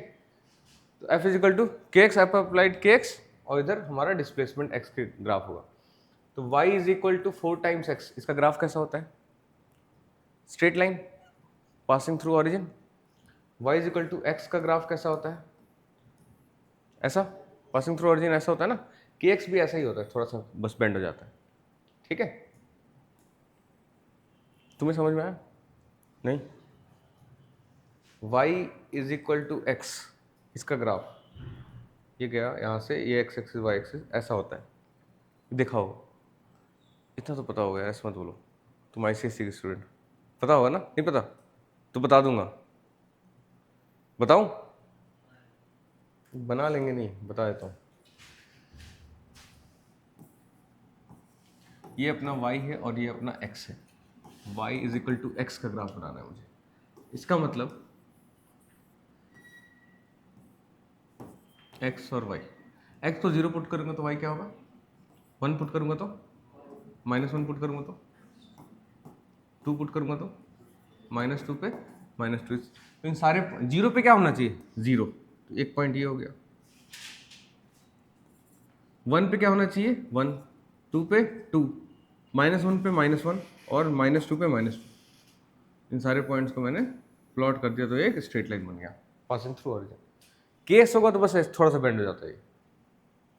तो f इज इक्वल टू के एक्स, एफ अप्लाइड के एक्स, और इधर हमारा डिस्प्लेसमेंट x के ग्राफ होगा। तो y is equal to 4 times x। इसका ग्राफ कैसा होता है? Straight line passing through origin. y is equal to x का ग्राफ कैसा होता है? ऐसा पासिंग थ्रू ओरिजिन ऐसा होता है ना, के एक्स भी ऐसा ही होता है, थोड़ा सा बस बेंड हो जाता है। ठीक है, तुम्हें समझ में आया? नहीं? y is equal to x, इसका ग्राफ ये गया यहाँ से, ये एक्स एक्सिस वाई एक्सिस ऐसा होता है, दिखाओ। इतना तो पता होगा, ऐसा मत बोलो, तुम आईसीएससी के स्टूडेंट, पता होगा ना? नहीं पता तो बता दूंगा, बताऊं? बना लेंगे, नहीं बता देता हूँ। ये अपना y है और ये अपना x है, y is equal to x का ग्राफ बनाना है मुझे। इसका मतलब x और y, x तो 0 पुट करूंगा तो y क्या होगा, 1 पुट करूंगा तो -1 पुट करूंगा तो 2 पुट करूंगा तो -2 पे -2, तो इन सारे 0 पे क्या होना चाहिए, 0, तो एक पॉइंट ये हो गया। 1 पे क्या होना चाहिए, 1, 2 पे 2, -1 पे -1 और -2 पे -2, इन सारे पॉइंट्स को मैंने प्लॉट कर दिया तो एक स्ट्रेट लाइन बन गया पासिंग थ्रू ओरिजिन। केस होगा तो बस थोड़ा सा बेंड हो जाता है,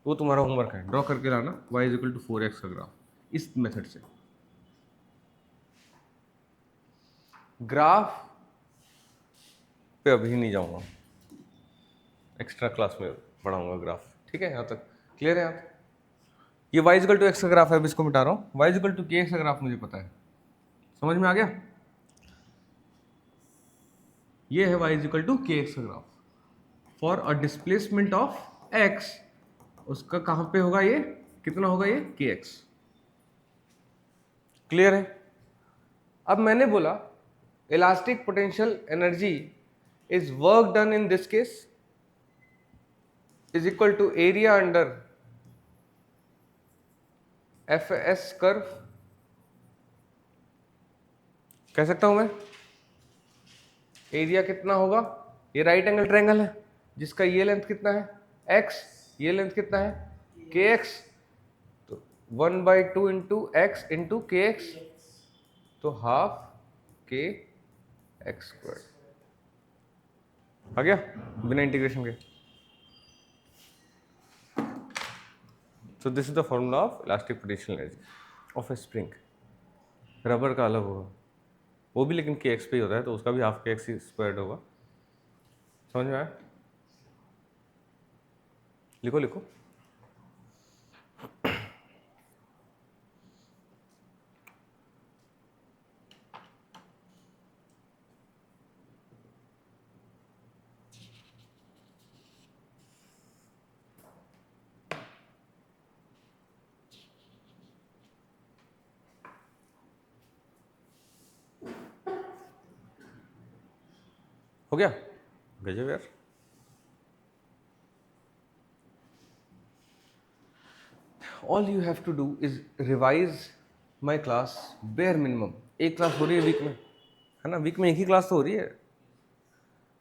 वो तुम्हारा होमवर्क है, ड्रॉ करके लाना y is equal to 4x का ग्राफ इस मेथड से। ग्राफ पे अभी नहीं जाऊंगा, एक्स्ट्रा क्लास में पढ़ाऊंगा ग्राफ, ठीक है? यहाँ तक क्लियर है? यहाँ तक ये y इक्वल टू एक्स का ग्राफ है, अभी इसको मिटा रहा हूँ। y इक्वल टू के एक्स का ग्राफ मुझे पता है, समझ में आ गया? ये है y इक्वल टू के एक्स का graph for a displacement of x, उसका कहाँ पे होगा ये, कितना होगा ये, के एक्स। क्लियर है? अब मैंने बोला elastic potential energy is work done in this case is equal to area under F S curve, कह सकता हूं मैं। एरिया कितना होगा, ये राइट एंगल ट्रायंगल है जिसका ये लेंथ कितना है, x, ये लेंथ कितना है, के एक्स, तो 1/2 इंटू एक्स इंटू के एक्स, तो हाफ के एक्स स्क्वायर आ गया बिना इंटीग्रेशन के। So this is the formula of elastic potential energy of a spring. Rubber का अलग होगा वो भी, लेकिन के एक्स पे ही होता है, तो उसका भी हाफ के एक्स स्क्वायर्ड होगा। समझ में आया? लिखो लिखो। हो गया? गजब यार। All you have to do is revise my class bare minimum. एक क्लास हो रही है वीक में, है ना? वीक में एक ही क्लास तो हो रही है।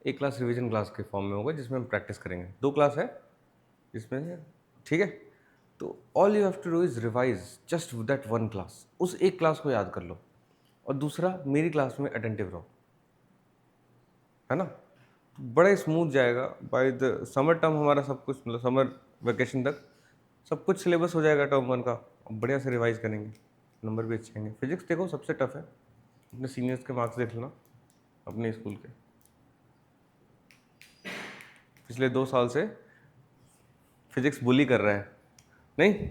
एक क्लास रिवीजन क्लास के फॉर्म में होगा जिसमें हम प्रैक्टिस करेंगे, 2 क्लास है जिसमें, ठीक है? तो all you have to do is revise just that 1 class, उस एक क्लास को याद कर लो, और दूसरा मेरी क्लास में अटेंटिव रहो, है ना? बड़ा स्मूथ जाएगा। बाय द समर टर्म हमारा सब कुछ, मतलब समर वेकेशन तक सब कुछ सिलेबस हो जाएगा टर्म 1 का। बढ़िया से रिवाइज करेंगे, नंबर भी अच्छे आएंगे। फिजिक्स देखो सबसे टफ है, अपने सीनियर्स के मार्क्स देख लेना, अपने स्कूल के पिछले 2 साल से फिजिक्स बुली कर रहे हैं, नहीं?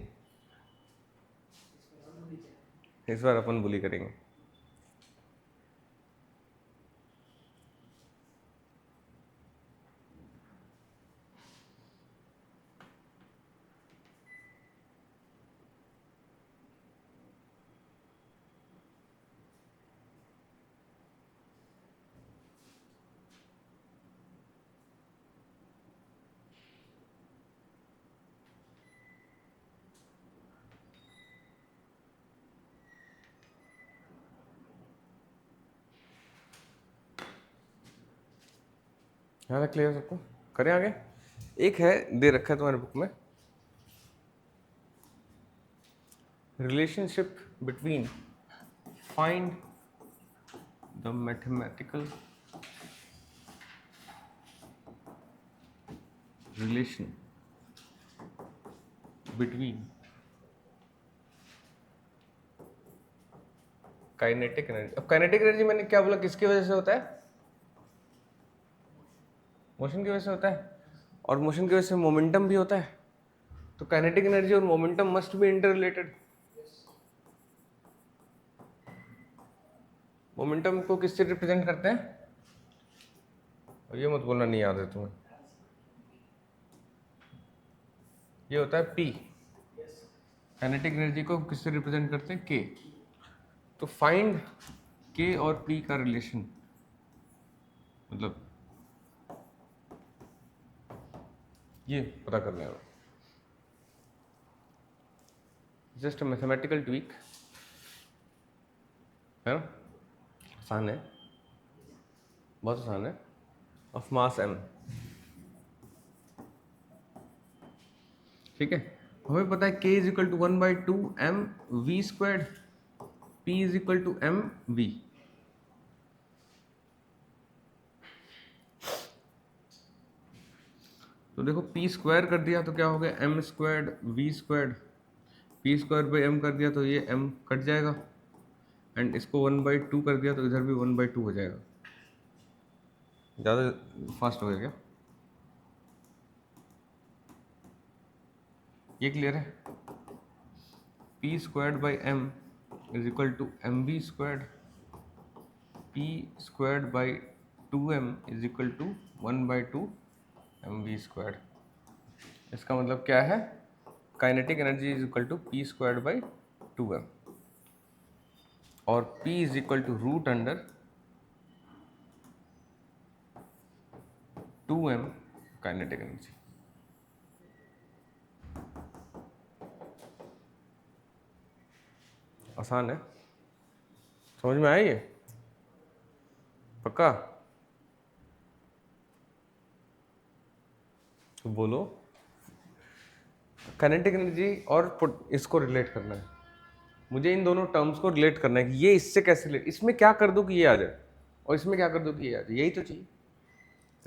इस बार अपन बुली करेंगे। यहाँ तक क्लियर सबको? करें आगे? एक है दे रखा है तुम्हारे बुक में, relationship between, find the mathematical relation between kinetic energy. अब काइनेटिक एनर्जी मैंने क्या बोला, किसकी वजह से होता है? मोशन की वजह से होता है, और मोशन की वजह से मोमेंटम भी होता है। तो काइनेटिक एनर्जी और momentum must be inter related. Momentum को किससे रिप्रेजेंट करते हैं? और ये मत बोलना नहीं याद है तुम्हें, ये होता है पी। काइनेटिक एनर्जी को किससे रिप्रेजेंट करते हैं? के। तो फाइंड के और पी का रिलेशन, मतलब ये पता करना है। जस्ट मैथमेटिकल ट्वीक है ना, आसान है, बहुत आसान है। ऑफ मास m, ठीक है। हमें पता है k is equal to 1/2 m v squared, p is equal to m v। तो देखो p स्क्वायर कर दिया तो क्या हो गया, m squared v squared, p square by m कर दिया तो ये m कट जाएगा, एंड इसको 1/2 कर दिया तो इधर भी 1/2 हो जाएगा। ज़्यादा फास्ट हो गया क्या? ये क्लियर है? p squared by m is equal to M we squared, p squared by 2m is equal to 1/2 M we squared. इसका मतलब क्या है? Kinetic energy is equal to p squared by 2m, और p is equal to root under 2m kinetic energy. आसान है, समझ में आया ये? पक्का? तो बोलो। काइनेटिक एनर्जी और इसको रिलेट करना है, मुझे इन दोनों टर्म्स को रिलेट करना है कि ये इससे कैसे रिलेट, इसमें क्या कर दूं कि ये आ जाए, और इसमें क्या कर दूं कि ये आ जाए, यही तो चाहिए।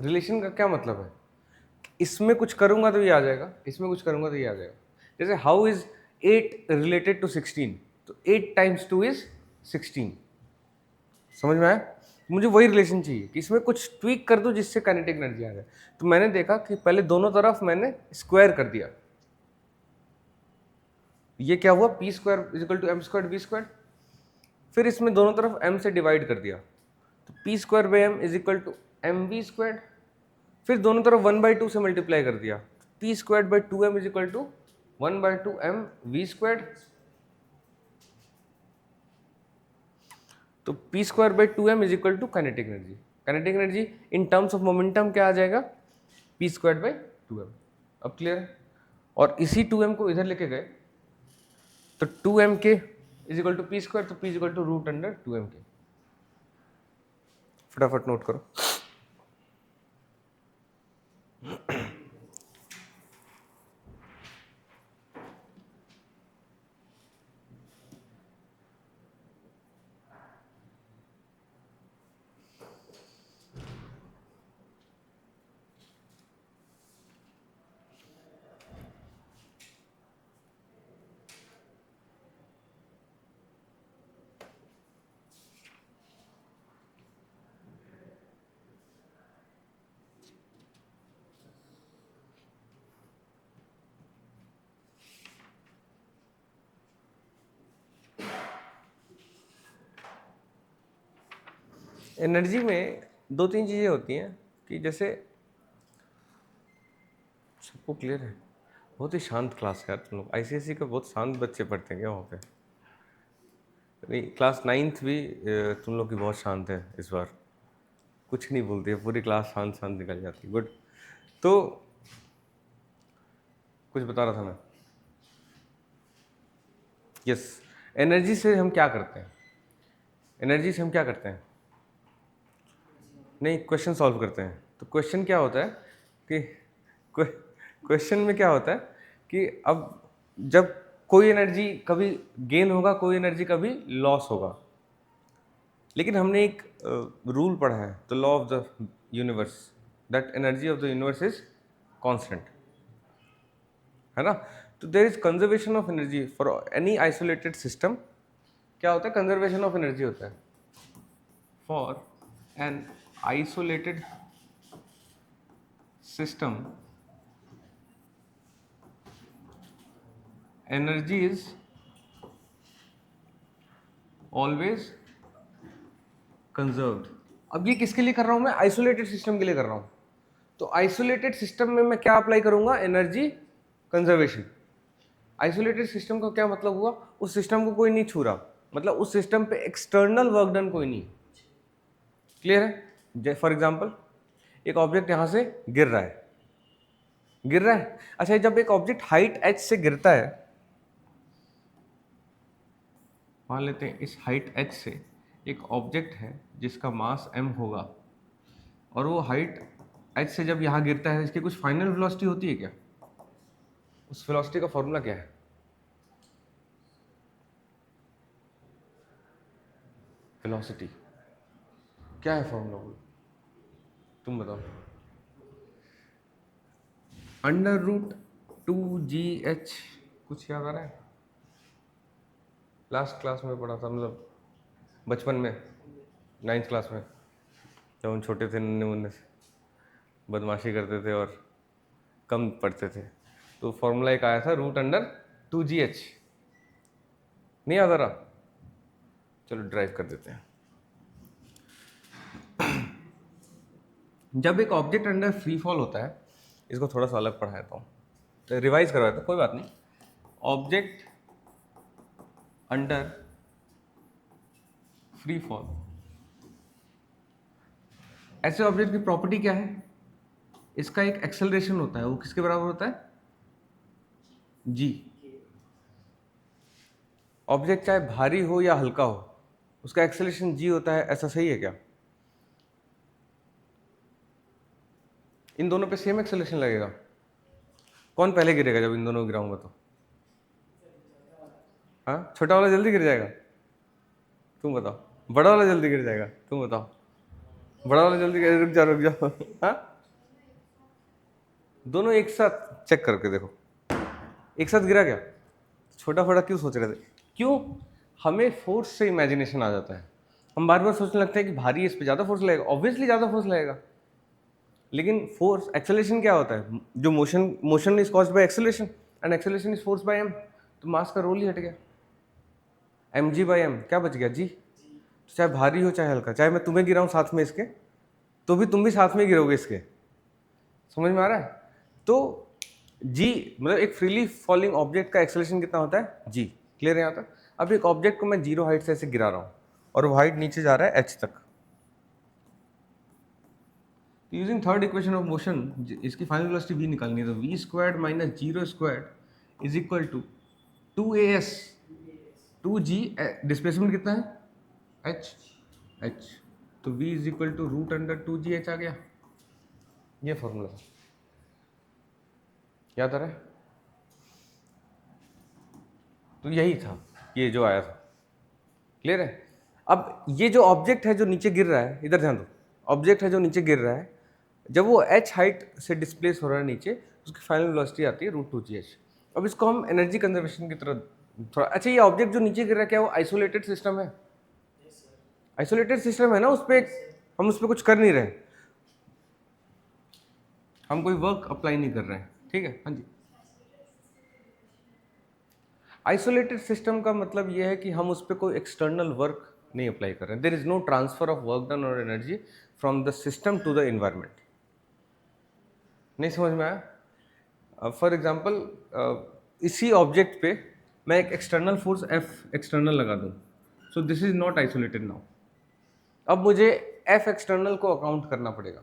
रिलेशन का क्या मतलब है? इसमें कुछ करूंगा तो ये आ जाएगा, इसमें कुछ करूंगा तो ये आ जाएगा। जैसे हाउ इज 8 रिलेटेड टू 16, तो 8 टाइम्स 2 इज 16। समझ में आया? मुझे वही रिलेशन चाहिए कि इसमें कुछ ट्वीक कर दूं जिससे काइनेटिक एनर्जी आ जाए। तो मैंने देखा कि पहले दोनों तरफ मैंने स्क्वायर कर दिया, ये क्या हुआ, P square is equal to M square V square. फिर इसमें दोनों तरफ m से डिवाइड कर दिया, तो P square by M is equal to M V square. फिर दोनों तरफ 1/2 से मल्टीप्लाई कर दिया, P square by 2m is equal to 1/2 m V square. तो P square by 2m is equal to kinetic energy. Kinetic energy in terms of momentum क्या आ जाएगा, पी स्क्वायर बाई 2m। अब क्लियर है? और इसी 2m को इधर लेके गए तो 2m K is equal to P square, तो P is equal to root under 2m K. फटाफट नोट करो। एनर्जी में 2-3 चीज़ें होती हैं कि जैसे, सबको क्लियर है? बहुत ही शांत क्लास है यार, तुम लोग आईसीएसई के बहुत शांत बच्चे पढ़ते हैं क्या वहाँ पे? नहीं, क्लास 9th भी तुम लोग की बहुत शांत है इस बार, कुछ नहीं बोलती है, पूरी क्लास शांत शांत निकल जाती है। गुड। तो कुछ बता रहा था मैं, यस। एनर्जी से हम क्या करते हैं? एनर्जी से हम क्या करते हैं? नहीं, क्वेश्चन सॉल्व करते हैं। तो क्वेश्चन क्या होता है कि क्वेश्चन में क्या होता है कि अब जब कोई एनर्जी कभी गेन होगा, कोई एनर्जी कभी लॉस होगा, लेकिन हमने एक रूल पढ़ा है, the law of the universe, that energy of the universe is constant, है ना? तो there is conservation of energy for any isolated system. क्या होता है? कंजर्वेशन ऑफ एनर्जी होता है for an isolated system, energy is always conserved. अब ये किसके लिए कर रहा हूं मैं? आइसोलेटेड सिस्टम के लिए कर रहा हूं। तो आइसोलेटेड सिस्टम में मैं क्या अप्लाई करूंगा? Energy conservation. आइसोलेटेड सिस्टम का क्या मतलब हुआ? उस सिस्टम को कोई नहीं छू रहा, मतलब उस सिस्टम पे एक्सटर्नल वर्क डन कोई नहीं। क्लियर है? फॉर एग्जांपल एक ऑब्जेक्ट यहां से गिर रहा है, गिर रहा है। अच्छा, जब एक ऑब्जेक्ट हाइट h से गिरता है, मान लेते हैं इस हाइट h से एक ऑब्जेक्ट है जिसका मास m होगा, और वो हाइट h से जब यहां गिरता है, इसकी कुछ फाइनल वेलोसिटी होती है क्या? उस वेलोसिटी का फॉर्मूला क्या है? वेलोसिटी क्या है फॉर्मूला? तुम बताओ। √2gh। कुछ याद आ रहा है? लास्ट क्लास में पढ़ा था, मतलब बचपन में, 9th क्लास में, जब हम छोटे थे, नन्हे मुन्ने से बदमाशी करते थे और कम पढ़ते थे, तो फॉर्मूला एक आया था √2gh। नहीं याद आ रहा? चलो ड्राइव कर देते हैं। जब एक ऑब्जेक्ट अंडर फ्री फॉल होता है, इसको थोड़ा सा अलग पढ़ाता हूँ, तो रिवाइज करवाता हूँ, कोई बात नहीं। ऑब्जेक्ट अंडर फ्री फॉल, ऐसे ऑब्जेक्ट की प्रॉपर्टी क्या है? इसका एक एक्सेलरेशन होता है, वो किसके बराबर होता है? g। ऑब्जेक्ट चाहे भारी हो या हल्का हो, उसका एक्सेलरेशन g होता है, ऐसा सही है क्या? इन दोनों पे सेम एक्सेलरेशन लगेगा? कौन पहले गिरेगा जब इन दोनों को गिराऊंगा तो? हाँ, छोटा वाला जल्दी गिर जाएगा? तुम बताओ। बड़ा वाला जल्दी गिर जाएगा? तुम बताओ। बड़ा वाला जल्दी गिर, रुक जाओ। हाँ, दोनों एक साथ चेक करके देखो, एक साथ गिरा क्या? छोटा बड़ा क्यों सोच रहे थे? क्यों? हमें फोर्स से इमेजिनेशन आ जाता है, हम बार बार सोचने लगते हैं कि भारी है, इस पे ज़्यादा फोर्स लगेगा, ऑब्वियसली ज़्यादा फोर्स लगेगा। लेकिन फोर्स, एक्सेलरेशन क्या होता है? जो motion is caused by acceleration, and acceleration is force by M. तो मास का रोल ही हट गया, mg/m क्या बच गया? जी। चाहे भारी हो चाहे हल्का, चाहे मैं तुम्हें गिराऊं साथ में इसके, तो भी तुम भी साथ में गिरोगे इसके। समझ में आ रहा है? तो जी, मतलब एक फ्रीली फॉलिंग ऑब्जेक्ट का एक्सेलरेशन कितना होता है? जी। क्लियर है यहाँ तक? अब एक ऑब्जेक्ट को मैं 0 हाइट से ऐसे गिरा रहा हूँ और वो हाइट नीचे जा रहा है h तक। Using third equation of motion, इसकी फाइनल वेलोसिटी v निकालनी है, तो v² - 0² is equal to 2as 2g। Displacement कितना है? h। तो v is equal to √2gh आ गया। ये फॉर्मूला याद आ रहा है? तो यही था, ये जो आया था। क्लियर है? अब ये जो ऑब्जेक्ट है जो नीचे गिर रहा है, इधर ध्यान दो, ऑब्जेक्ट है जो नीचे गिर रहा है, जब वो h हाइट से डिस्प्लेस हो रहा है नीचे, उसकी फाइनल वेलोसिटी आती है √2gh। अब इसको हम एनर्जी कंजर्वेशन की तरह थोड़ा, अच्छा ये ऑब्जेक्ट जो नीचे गिर रहा है, क्या वो आइसोलेटेड सिस्टम है? आइसोलेटेड सिस्टम है ना, उस पर हम उस पर कुछ कर नहीं रहे, हम कोई वर्क अप्लाई नहीं कर रहे हैं, ठीक है? हाँ जी। आइसोलेटेड सिस्टम का मतलब यह है कि हम उस पर कोई एक्सटर्नल वर्क नहीं अप्लाई कर रहे हैं। There is no transfer of work done और energy from the system to the environment. नहीं समझ में आया? फॉर एग्जाम्पल इसी ऑब्जेक्ट पे मैं एक एक्सटर्नल फोर्स F एक्सटर्नल लगा दूं, so this is not isolated now. अब मुझे F एक्सटर्नल को अकाउंट करना पड़ेगा।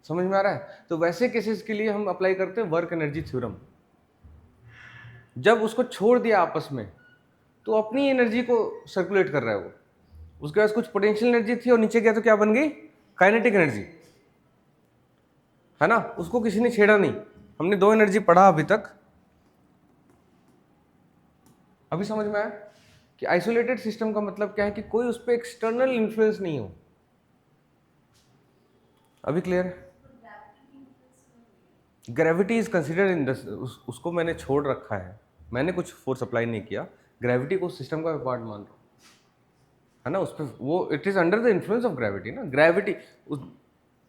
समझ में आ रहा है? तो वैसे केसेस के लिए हम अप्लाई करते हैं वर्क एनर्जी थ्योरम। जब उसको छोड़ दिया आपस में, तो अपनी एनर्जी को सर्कुलेट कर रहा है वो, उसके पास कुछ पोटेंशियल एनर्जी थी और नीचे गया तो क्या बन गई? काइनेटिक एनर्जी, है ना? उसको किसी ने छेड़ा नहीं। हमने दो एनर्जी पढ़ा अभी तक। अभी समझ में आया कि आइसोलेटेड सिस्टम का मतलब क्या है? कि कोई उस पर एक्सटर्नल इन्फ्लुएंस नहीं हो। अभी क्लियर है? ग्रेविटी इज कंसिडर्ड इन उसको मैंने छोड़ रखा है, मैंने कुछ फोर्स अप्लाई नहीं किया, ग्रेविटी को सिस्टम का पार्ट मान रहा हूँ, है ना। उस पर वो it is under the influence of gravity ना। ग्रेविटी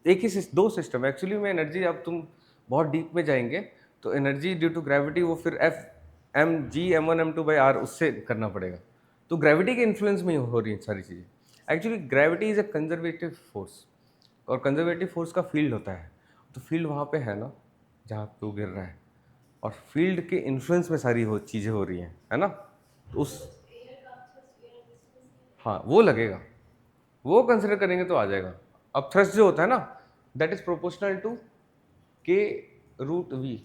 एक ही दो सिस्टम एक्चुअली में एनर्जी, अब तुम बहुत डीप में जाएंगे तो एनर्जी ड्यू टू ग्रेविटी वो फिर F M G m1 m2/r उससे करना पड़ेगा। तो ग्रेविटी के इन्फ्लुएंस में हो रही है सारी चीज़ें। Actually gravity is a conservative force, और कंजर्वेटिव फोर्स का फील्ड होता है, तो फील्ड वहाँ पे है ना जहाँ पे वो गिर रहा है, और फील्ड के इन्फ्लुएंस में सारी चीज़ें हो रही हैं, है ना। तो उस हाँ वो लगेगा, वो कंसिडर करेंगे तो आ जाएगा। अब थ्रस्ट जो होता है ना, that is proportional to K root V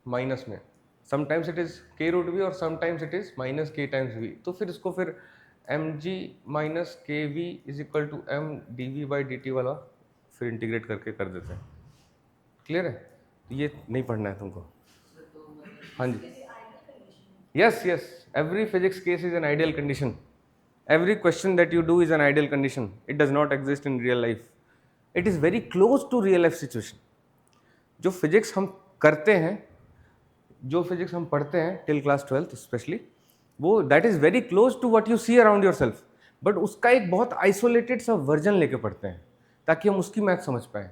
minus में, sometimes it is K root V और sometimes it is minus K times V. तो फिर इसको फिर M G minus K V is equal to M D V by D T वाला फिर integrate करके कर देते हैं। क्लियर है? ये नहीं पढ़ना है तुमको। हाँ जी, yes yes, every physics case is an ideal condition, every question that you do is an ideal condition, it does not exist in real life, it is very close to real life situation। जो physics हम करते हैं, जो physics हम पढ़ते हैं till class 12th specially, वो that is very close to what you see around yourself, but उसका एक बहुत आइसोलेटेड सा वर्जन लेके पढ़ते हैं ताकि हम उसकी मैथ समझ पाएँ।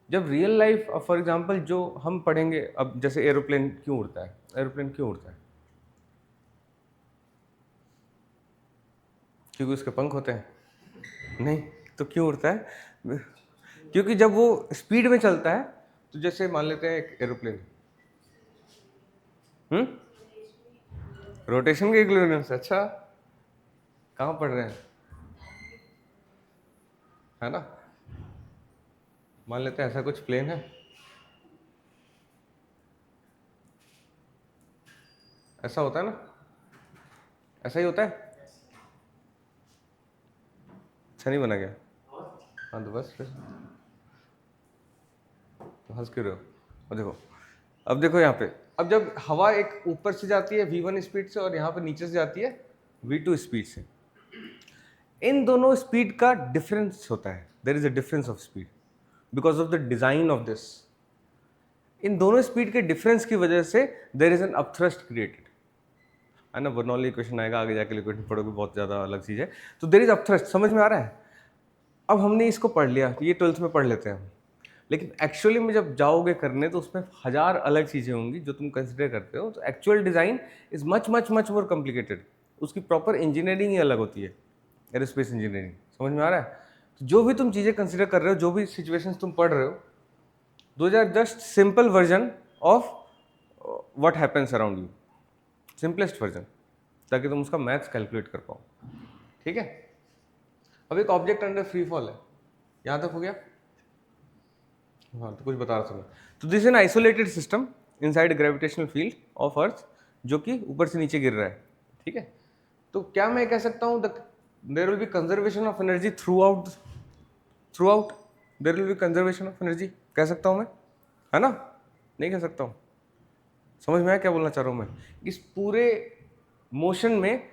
जब रियल लाइफ फॉर एग्जांपल जो हम पढ़ेंगे, अब जैसे एरोप्लेन क्यों उड़ता है, एरोप्लेन क्यों उड़ता है? क्योंकि उसके पंख होते हैं? नहीं, तो क्यों उड़ता है? क्योंकि जब वो स्पीड में चलता है, तो जैसे मान लेते हैं एक एरोप्लेन, रोटेशन के इक्विवेलेंट से। अच्छा, कहाँ पढ़ रहे हैं, है ना। मान लेते हैं ऐसा कुछ प्लेन है, ऐसा होता है ना, ऐसा ही होता है। अच्छा नहीं बना गया? हाँ तो बस फिर तो हंस क्यों रहे हो? अब देखो, अब देखो यहाँ पे, अब जब हवा एक ऊपर से जाती है v1 स्पीड से और यहाँ पे नीचे से जाती है v2 स्पीड से, इन दोनों स्पीड का डिफरेंस होता है, there is a difference of speed because of the design of this. इन दोनों स्पीड के डिफरेंस की वजह से there is an upthrust created, है ना। बर्नौली क्वेश्चन आएगा आगे जाके, लिक्विड पढ़ोगे बहुत ज़्यादा अलग चीज़ है। तो देयर इज अपथ्रस्ट, समझ में आ रहा है? अब हमने इसको पढ़ लिया, ये 12th में पढ़ लेते हैं, लेकिन एक्चुअली में जब जाओगे करने तो उसमें हजार अलग चीज़ें होंगी जो तुम कंसिडर करते हो। तो actual design is much much much more complicated, उसकी प्रॉपर इंजीनियरिंग ही अलग होती है, एरोस्पेस इंजीनियरिंग। समझ में आ रहा है? तो जो भी तुम चीज़ें कंसिडर कर रहे हो, जो भी सिचुएशंस तुम पढ़ रहे हो, those are just simple version of what happens around you, simplest version, ताकि तुम उसका मैथ्स कैलकुलेट कर पाओ। ठीक है? अब एक ऑब्जेक्ट अंडर फ्री फॉल है, यहाँ तक हो गया? हाँ तो कुछ बता रहा था मैं। तो this N isolated system inside gravitational field of earth, जो कि ऊपर से नीचे गिर रहा है। ठीक है? तो क्या मैं कह सकता हूँ there will be conservation of energy throughout there will be conservation of energy, कह सकता हूँ मैं, है ना? नहीं कह सकता हूँ? समझ में आया क्या बोलना चाह रहा हूँ मैं? इस पूरे मोशन में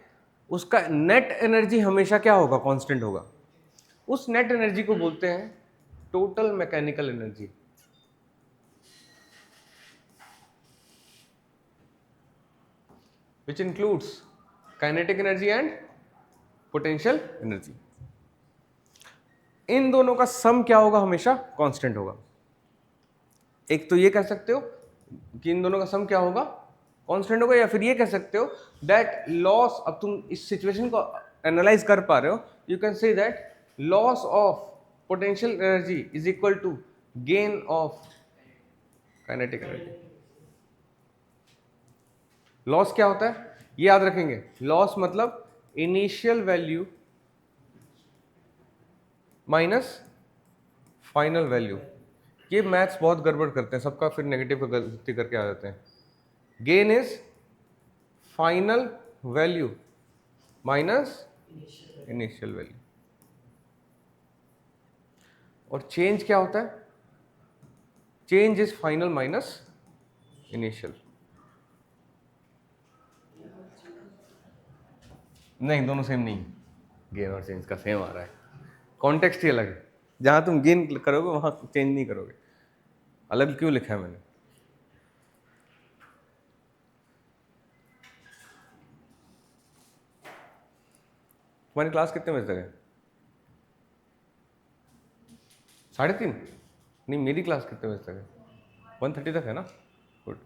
उसका नेट एनर्जी हमेशा क्या होगा? कांस्टेंट होगा। उस नेट एनर्जी को बोलते हैं total mechanical energy. which includes kinetic energy and potential energy। इन दोनों का सम क्या होगा? हमेशा कांस्टेंट होगा। एक तो ये कह सकते हो कि इन दोनों का सम क्या होगा? कांस्टेंट होगा, या फिर ये कह सकते हो दैट लॉस, अब तुम इस सिचुएशन को एनालाइज कर पा रहे हो, you can say that loss of potential energy is equal to gain of kinetic energy. Loss क्या होता है ये याद रखेंगे, लॉस मतलब initial value minus final value. ये मैथ्स बहुत गड़बड़ करते हैं, सबका फिर नेगेटिव का गलती करके आ जाते हैं। Gain is final value minus initial value, और चेंज क्या होता है? Change is final minus initial. नहीं, दोनों सेम नहीं, गेन और चेंज का सेम आ रहा है, कॉन्टेक्स्ट ही अलग है। जहां तुम गेन करोगे वहां चेंज नहीं करोगे। अलग क्यों लिखा है मैंने? तुम्हारी क्लास कितने बजे तक है? 3:30? नहीं, मेरी क्लास कितने बजे तक है? 1:30 तक है ना? गुड।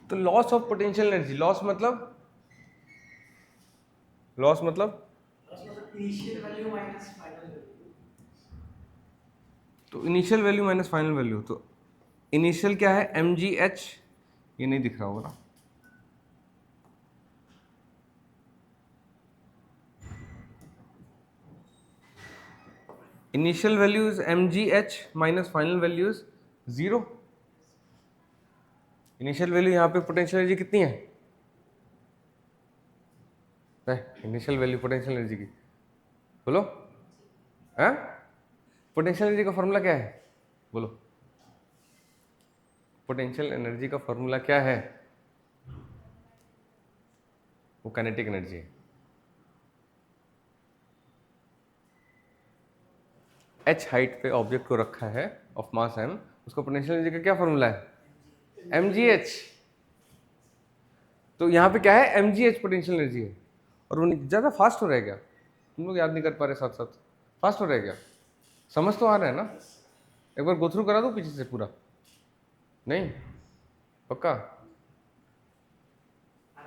तो loss of potential energy, loss मतलब initial value minus final value. तो initial value minus final value, तो इनिशियल क्या है? mgh, ये नहीं दिख रहा होगा ना? Initial value is mgh minus final value is 0। Initial value यहाँ पे पोटेंशियल एनर्जी कितनी है? इनिशियल वैल्यू पोटेंशियल एनर्जी की बोलो, है? पोटेंशियल एनर्जी का फॉर्मूला क्या है? बोलो, पोटेंशियल एनर्जी का फॉर्मूला क्या है? वो काइनेटिक एनर्जी है। h हाइट पे ऑब्जेक्ट को रखा है ऑफ मास m, उसका पोटेंशियल एनर्जी का क्या फॉर्मूला है? mgh। तो यहाँ पे क्या है? mgh पोटेंशियल एनर्जी है। और वो ज़्यादा फास्ट हो रहा है क्या? तुम लोग याद नहीं कर पा रहे, साथ साथ फास्ट हो रहा है क्या? समझ तो आ रहा है ना? एक बार गो थ्रू करा दो पीछे से पूरा। नहीं पक्का?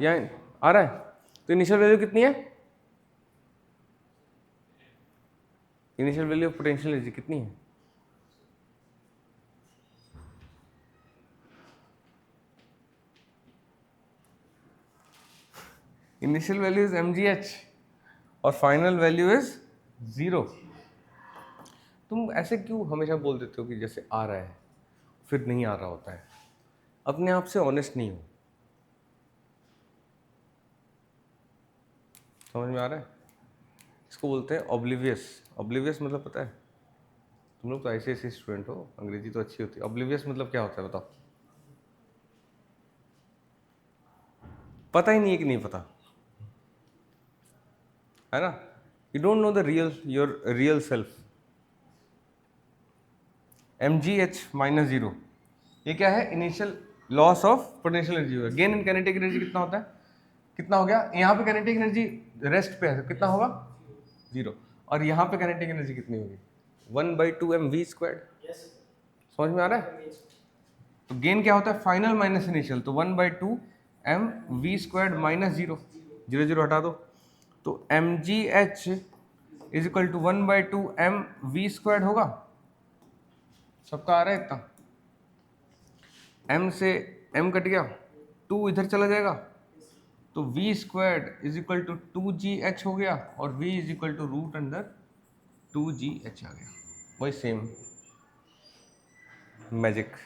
यहाँ आ रहा है? तो इनिशियल वैल्यू कितनी है? Initial value of potential energy कितनी है? इनिशियल वैल्यू इज mgh और फाइनल वैल्यू इज 0। तुम ऐसे क्यों हमेशा बोल देते हो कि जैसे आ रहा है फिर नहीं आ रहा होता है? अपने आप से ऑनेस्ट नहीं हो। समझ में आ रहा है? इसको बोलते हैं ऑब्लिवियस। ऑब्लिवियस मतलब पता है? तुम लोग तो ऐसे ऐसे स्टूडेंट हो, अंग्रेजी तो अच्छी होती है। ऑब्लिवियस मतलब क्या होता है बताओ? पता ही नहीं है कि नहीं पता, है ना? You don't know the real, your real self. mgh minus 0, ये क्या है? Initial loss of potential energy होगा। गेन इन काइनेटिक एनर्जी कितना होता है? कितना हो गया? यहाँ पे काइनेटिक एनर्जी रेस्ट पे है, कितना होगा? 0। और यहाँ पे काइनेटिक एनर्जी कितनी होगी? 1/2mv²। समझ में आ रहा है? तो गेन क्या होता है? फाइनल माइनस इनिशियल, तो 1/2mv² माइनस 0, 0 0 हटा दो, तो mgh is equal to 1/2mv² होगा। सबका आ रहा है इतना? m से m कट गया, 2 इधर चला जाएगा, तो v² is equal to 2gh हो गया, और v is equal to root under 2gh आ गया। वही सेम मैजिक।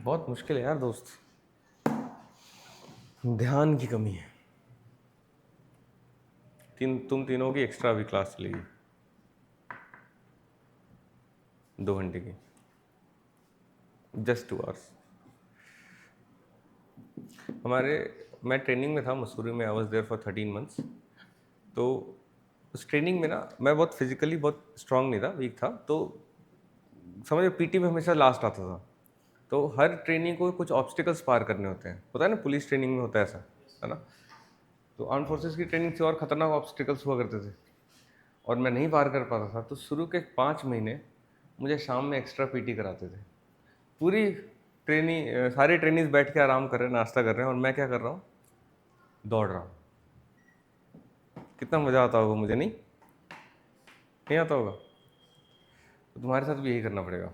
बहुत मुश्किल है यार दोस्त, ध्यान की कमी है। तुम तीनों की एक्स्ट्रा भी क्लास चलेगी 2 घंटे की, जस्ट 2 आवर्स। मैं ट्रेनिंग में था मसूरी में, I was there for 13 months. तो उस ट्रेनिंग में ना मैं बहुत फिजिकली बहुत स्ट्रांग नहीं था, वीक था। तो समझो पीटी में हमेशा लास्ट आता था। तो हर ट्रेनिंग को कुछ ऑब्स्टिकल्स पार करने होते हैं, पता है ना? पुलिस ट्रेनिंग में होता है ऐसा, है ना? तो आर्म फोर्सेस की ट्रेनिंग से और खतरनाक ऑब्स्टिकल्स हुआ करते थे, और मैं नहीं पार कर पाता था। तो शुरू के 5 महीने मुझे शाम में एक्स्ट्रा पीटी कराते थे। पूरी सारे ट्रेनिंग्स बैठ के आराम कर रहे हैं, नाश्ता कर रहे हैं, और मैं क्या कर रहा हूँ? दौड़ रहा हूँ। कितना मज़ा आता होगा मुझे, नहीं आता होगा? तो तुम्हारे साथ भी यही करना पड़ेगा,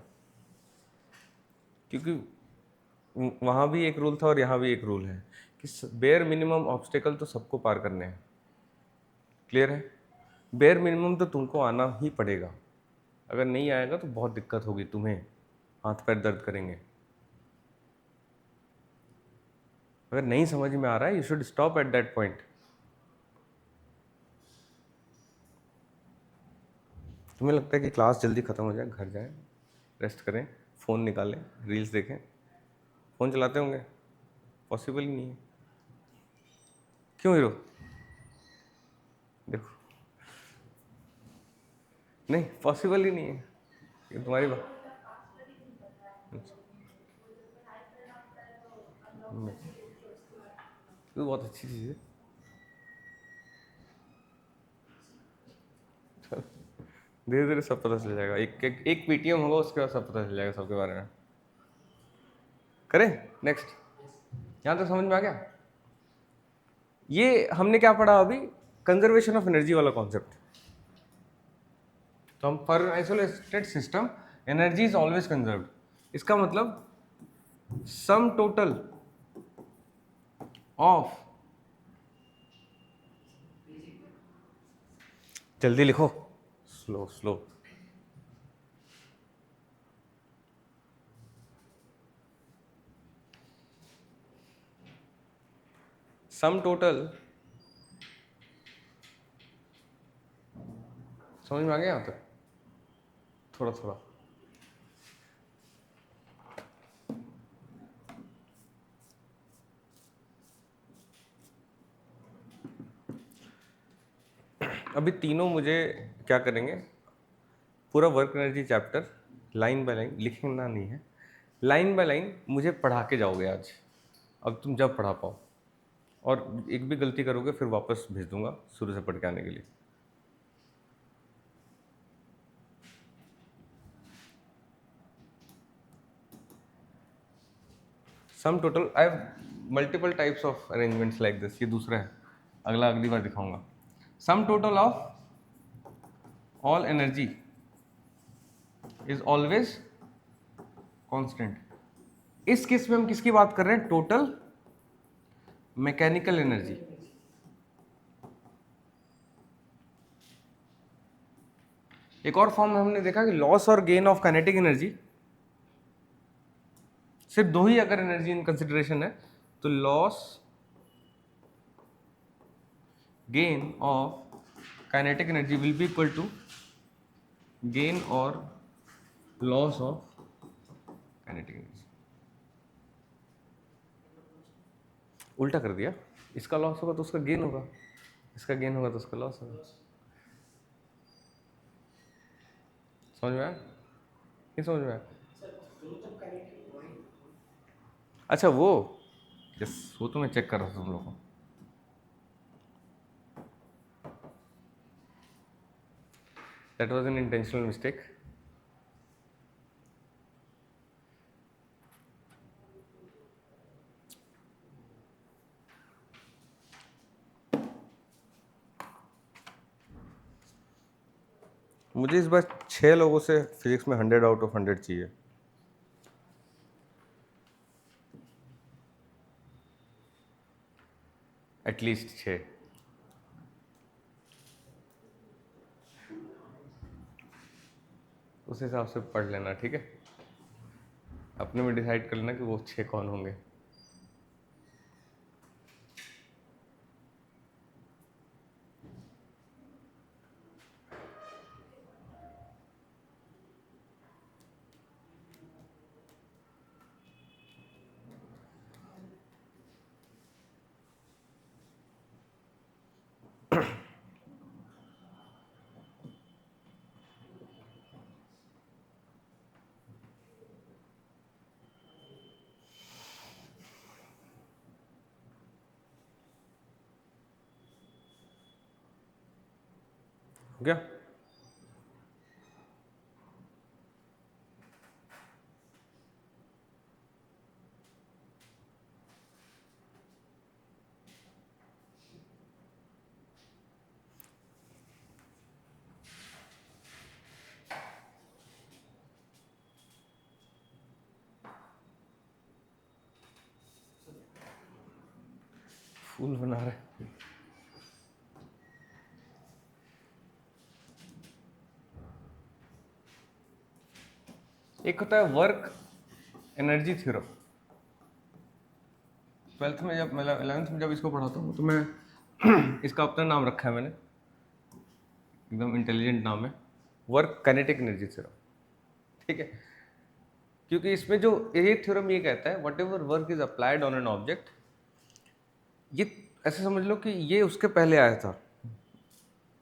क्योंकि वहाँ भी एक रूल था और यहाँ भी एक रूल है कि बेयर मिनिमम ऑब्स्टिकल तो सबको पार करने हैं। क्लियर है? बेयर मिनिमम तो तुमको आना ही पड़ेगा। अगर नहीं आएगा तो बहुत दिक्कत होगी तुम्हें, हाथ पैर दर्द करेंगे। अगर नहीं समझ में आ रहा है, you should stop at that point. तुम्हें लगता है कि क्लास जल्दी ख़त्म हो जाए, घर जाएं, रेस्ट करें, फ़ोन निकालें, रील्स देखें? फ़ोन चलाते होंगे? पॉसिबल ही नहीं है। क्यों हीरो? देखो, नहीं पॉसिबल ही नहीं है ये तुम्हारी बात। तो बहुत अच्छी चीज़ है। धीरे धीरे सब पता चल जाएगा, एक पीटीएम होगा उसके बाद सब पता चल जाएगा सबके बारे में। करें नेक्स्ट? यहाँ तक समझ में आ गया? ये हमने क्या पढ़ा अभी? कंजर्वेशन ऑफ एनर्जी वाला कॉन्सेप्ट। तो हम for isolated system energy is always conserved, इसका मतलब सम टोटल ऑफ, जल्दी लिखो, स्लो स्लो, सम टोटल, समझ में आ गया यहाँ तक? थोड़ा थोड़ा। अभी तीनों मुझे क्या करेंगे, पूरा work energy chapter line by line, लिखना नहीं है, लाइन बाय लाइन मुझे पढ़ा के जाओगे आज, अब तुम जब पढ़ा पाओ, और एक भी गलती करोगे फिर वापस भेज दूंगा शुरू से पढ़ के आने के लिए। Sum total, I have multiple types of arrangements like this, ये दूसरा है, अगला अगली बार दिखाऊंगा। Sum total of all energy is always constant. इस केस में हम किसकी बात कर रहे हैं? Total mechanical energy. एक और फॉर्म में हमने देखा कि लॉस और गेन ऑफ काइनेटिक एनर्जी, सिर्फ दो ही अगर एनर्जी इन कंसिडरेशन है तो loss gain of kinetic energy will be equal to gain और लॉस ऑफ काइनेटिक एनर्जी। उल्टा कर दिया, इसका लॉस होगा तो उसका गेन होगा, इसका गेन होगा तो उसका लॉस होगा। समझ में आया? नहीं समझ में आया? अच्छा वो, यस, वो तो मैं चेक कर रहा था तुम लोगों को। That was an intentional mistake. मुझे इस बार 6 लोगों से फिजिक्स में 100 आउट ऑफ 100 चाहिए। एटलीस्ट 6। उस हिसाब से पढ़ लेना, ठीक है? अपने में डिसाइड कर लेना कि वो 6 कौन होंगे। हो गया? फूल बना रहे। एक होता है वर्क एनर्जी थ्योरम। 12th में जब, मतलब 11th में जब इसको पढ़ाता हूँ तो मैं इसका अपना नाम रखा है मैंने, एकदम इंटेलिजेंट नाम है, वर्क काइनेटिक एनर्जी थ्योरम, ठीक है? क्योंकि इसमें जो ये थ्योरम ये कहता है, what ever work is applied on an object, ये ऐसे समझ लो कि ये उसके पहले आया था,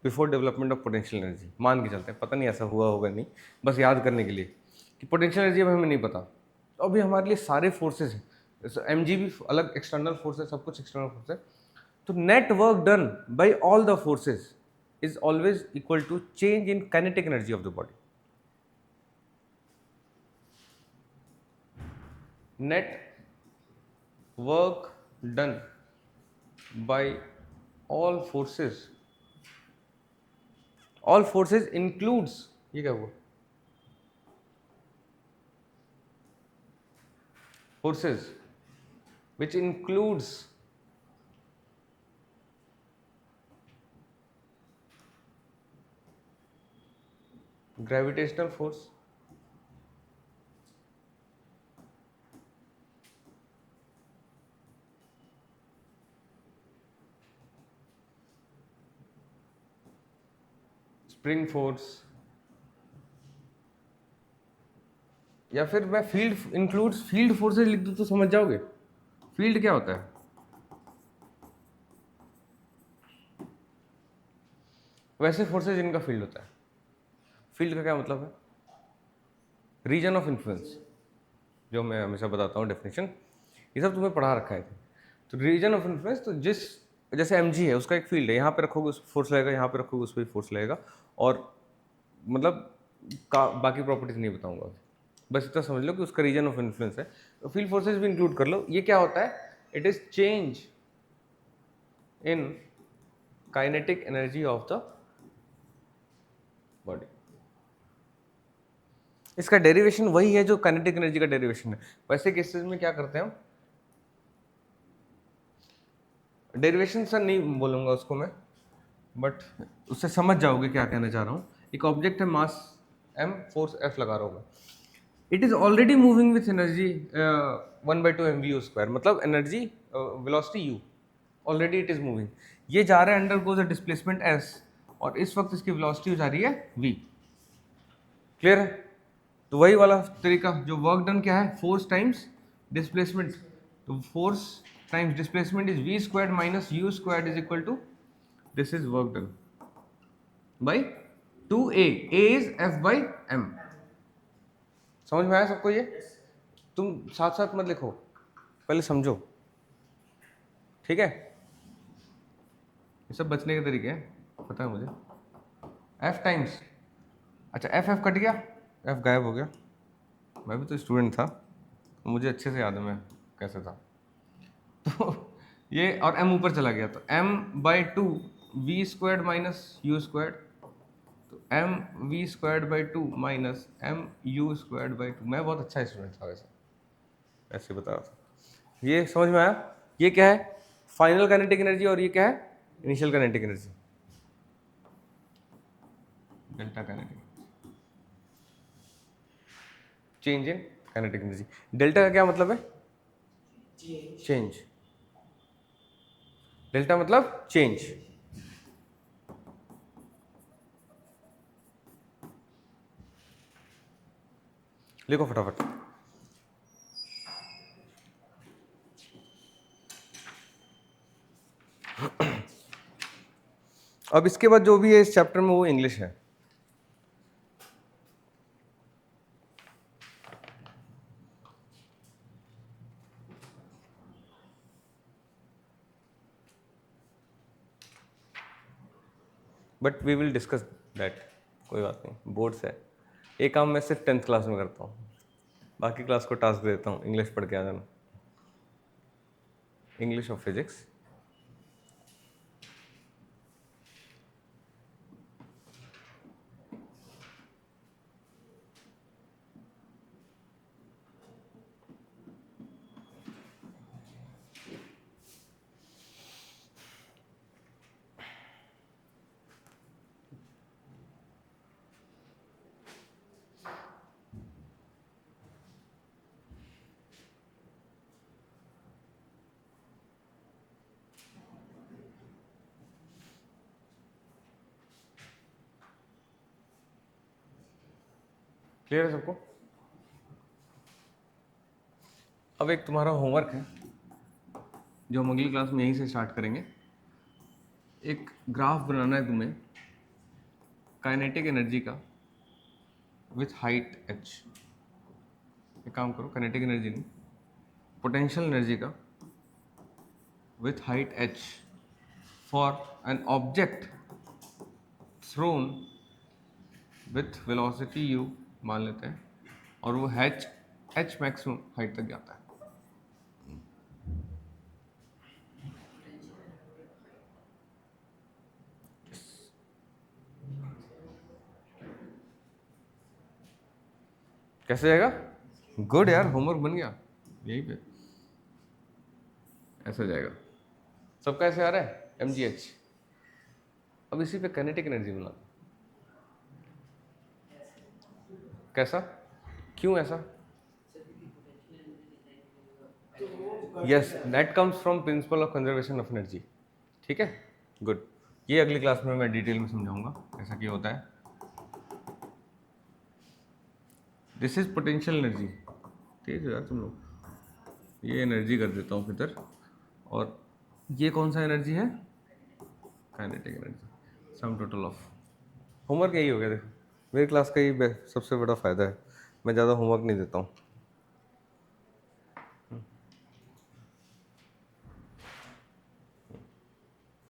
before development of potential energy, मान के चलते हैं, पता नहीं ऐसा हुआ होगा नहीं, बस याद करने के लिए कि पोटेंशियल एनर्जी अब हमें नहीं पता, तो अभी हमारे लिए सारे फोर्सेज हैं, एम जी भी अलग एक्सटर्नल फोर्स है, सब कुछ एक्सटर्नल फोर्स है, तो net work done by all the forces is always equal to change in kinetic energy of the body. Net work done by all forces, all forces includes, ये क्या हुआ, forces which includes gravitational force, spring force, या फिर मैं field includes field forces लिख दूं तो समझ जाओगे। फील्ड क्या होता है, वैसे फोर्सेज जिनका फील्ड होता है। फील्ड का क्या मतलब है, रीजन ऑफ इन्फ्लुएंस, जो मैं हमेशा बताता हूँ डेफिनेशन, ये सब तुम्हें पढ़ा रखा है। तो रीजन ऑफ इन्फ्लुएंस, तो जिस, जैसे एम है उसका एक फील्ड है, यहाँ पे रखोगे उस फोर्स लगेगा, यहाँ पे रखोगे उस पर फोर्स लगेगा, और मतलब बाकी प्रॉपर्टीज नहीं बताऊंगा, बस इतना समझ लो कि उसका रीजन ऑफ इन्फ्लुएंस है। तो फील्ड फोर्सेज भी इंक्लूड कर लो। ये क्या होता है, it is change in kinetic energy of the body. इसका डेरिवेशन वही है जो काइनेटिक एनर्जी का डेरिवेशन है। वैसे केसेस में क्या करते हैं हम, डेरिवेशन सर नहीं बोलूंगा उसको मैं, बट उससे समझ जाओगे क्या कहना चाह रहा हूँ। एक ऑब्जेक्ट है, मास m, फोर्स f लगा रहा हूँ मैं, it is already moving with energy 1/2 mv², मतलब energy velocity u, already it is moving, ये जा रहा है under goes a displacement s, और इस वक्त इसकी वेलोसिटी हो जा रही है v। क्लियर है। तो वही वाला तरीका, जो वर्क डन क्या है, फोर्स टाइम्स डिस्प्लेसमेंट, तो force times displacement is v² minus u² is equal to, this is work done by 2a, a is f by m। समझ में आया सबको ये? तुम साथ साथ मत लिखो, पहले समझो, ठीक है। ये सब बचने के तरीके हैं, पता है मुझे। f टाइम्स, अच्छा f कट गया, f गायब हो गया, मैं भी तो स्टूडेंट था, मुझे अच्छे से याद है मैं कैसे था। तो ये और m ऊपर चला गया, तो m/2 v² माइनस u², तो mv²/2 माइनस mu²/2। मैं बहुत अच्छा स्टूडेंट था वैसे, ऐसे बता रहा था। ये समझ में आया, ये क्या है, फाइनल काइनेटिक एनर्जी, और ये क्या है, initial kinetic energy, delta kinetic, change in kinetic energy. Delta का क्या मतलब है, चेंज, डेल्टा मतलब चेंज। लिखो फटाफट। अब इसके बाद जो भी है इस चैप्टर में वो इंग्लिश है। But we will discuss that, कोई बात नहीं, बोर्ड्स है। एक काम मैं सिर्फ 10th क्लास में करता हूँ, बाकी क्लास को टास्क देता हूँ, इंग्लिश पढ़ के आ जाना, इंग्लिश और फिजिक्स। क्लियर है सबको? अब एक तुम्हारा होमवर्क है जो हम अगली क्लास में यहीं से स्टार्ट करेंगे। एक ग्राफ बनाना है तुम्हें काइनेटिक एनर्जी का विथ हाइट h। एक काम करो, काइनेटिक एनर्जी नहीं, पोटेंशियल एनर्जी का with height h for an object thrown with velocity u मान लेते हैं, और वो h मैक्सिमम हाइट तक जाता है। कैसे जाएगा? गुड यार, होमवर्क बन गया यहीं पे। ऐसा जाएगा, सबका ऐसे आ रहा है mgh। अब इसी पे काइनेटिक एनर्जी बना दो। कैसा, क्यों ऐसा? Yes, that comes from principle of conservation of energy. ठीक है, गुड। ये अगली क्लास में मैं डिटेल में समझाऊंगा ऐसा क्या होता है। This is potential energy. तेज हो यार तुम लोग, ये एनर्जी कर देता हूँ इधर, और ये कौन सा एनर्जी है? Kinetic energy, sum total of. Homework यही हो गया। देखो, मेरी क्लास का ये सबसे बड़ा फ़ायदा है, मैं ज़्यादा होमवर्क नहीं देता हूँ।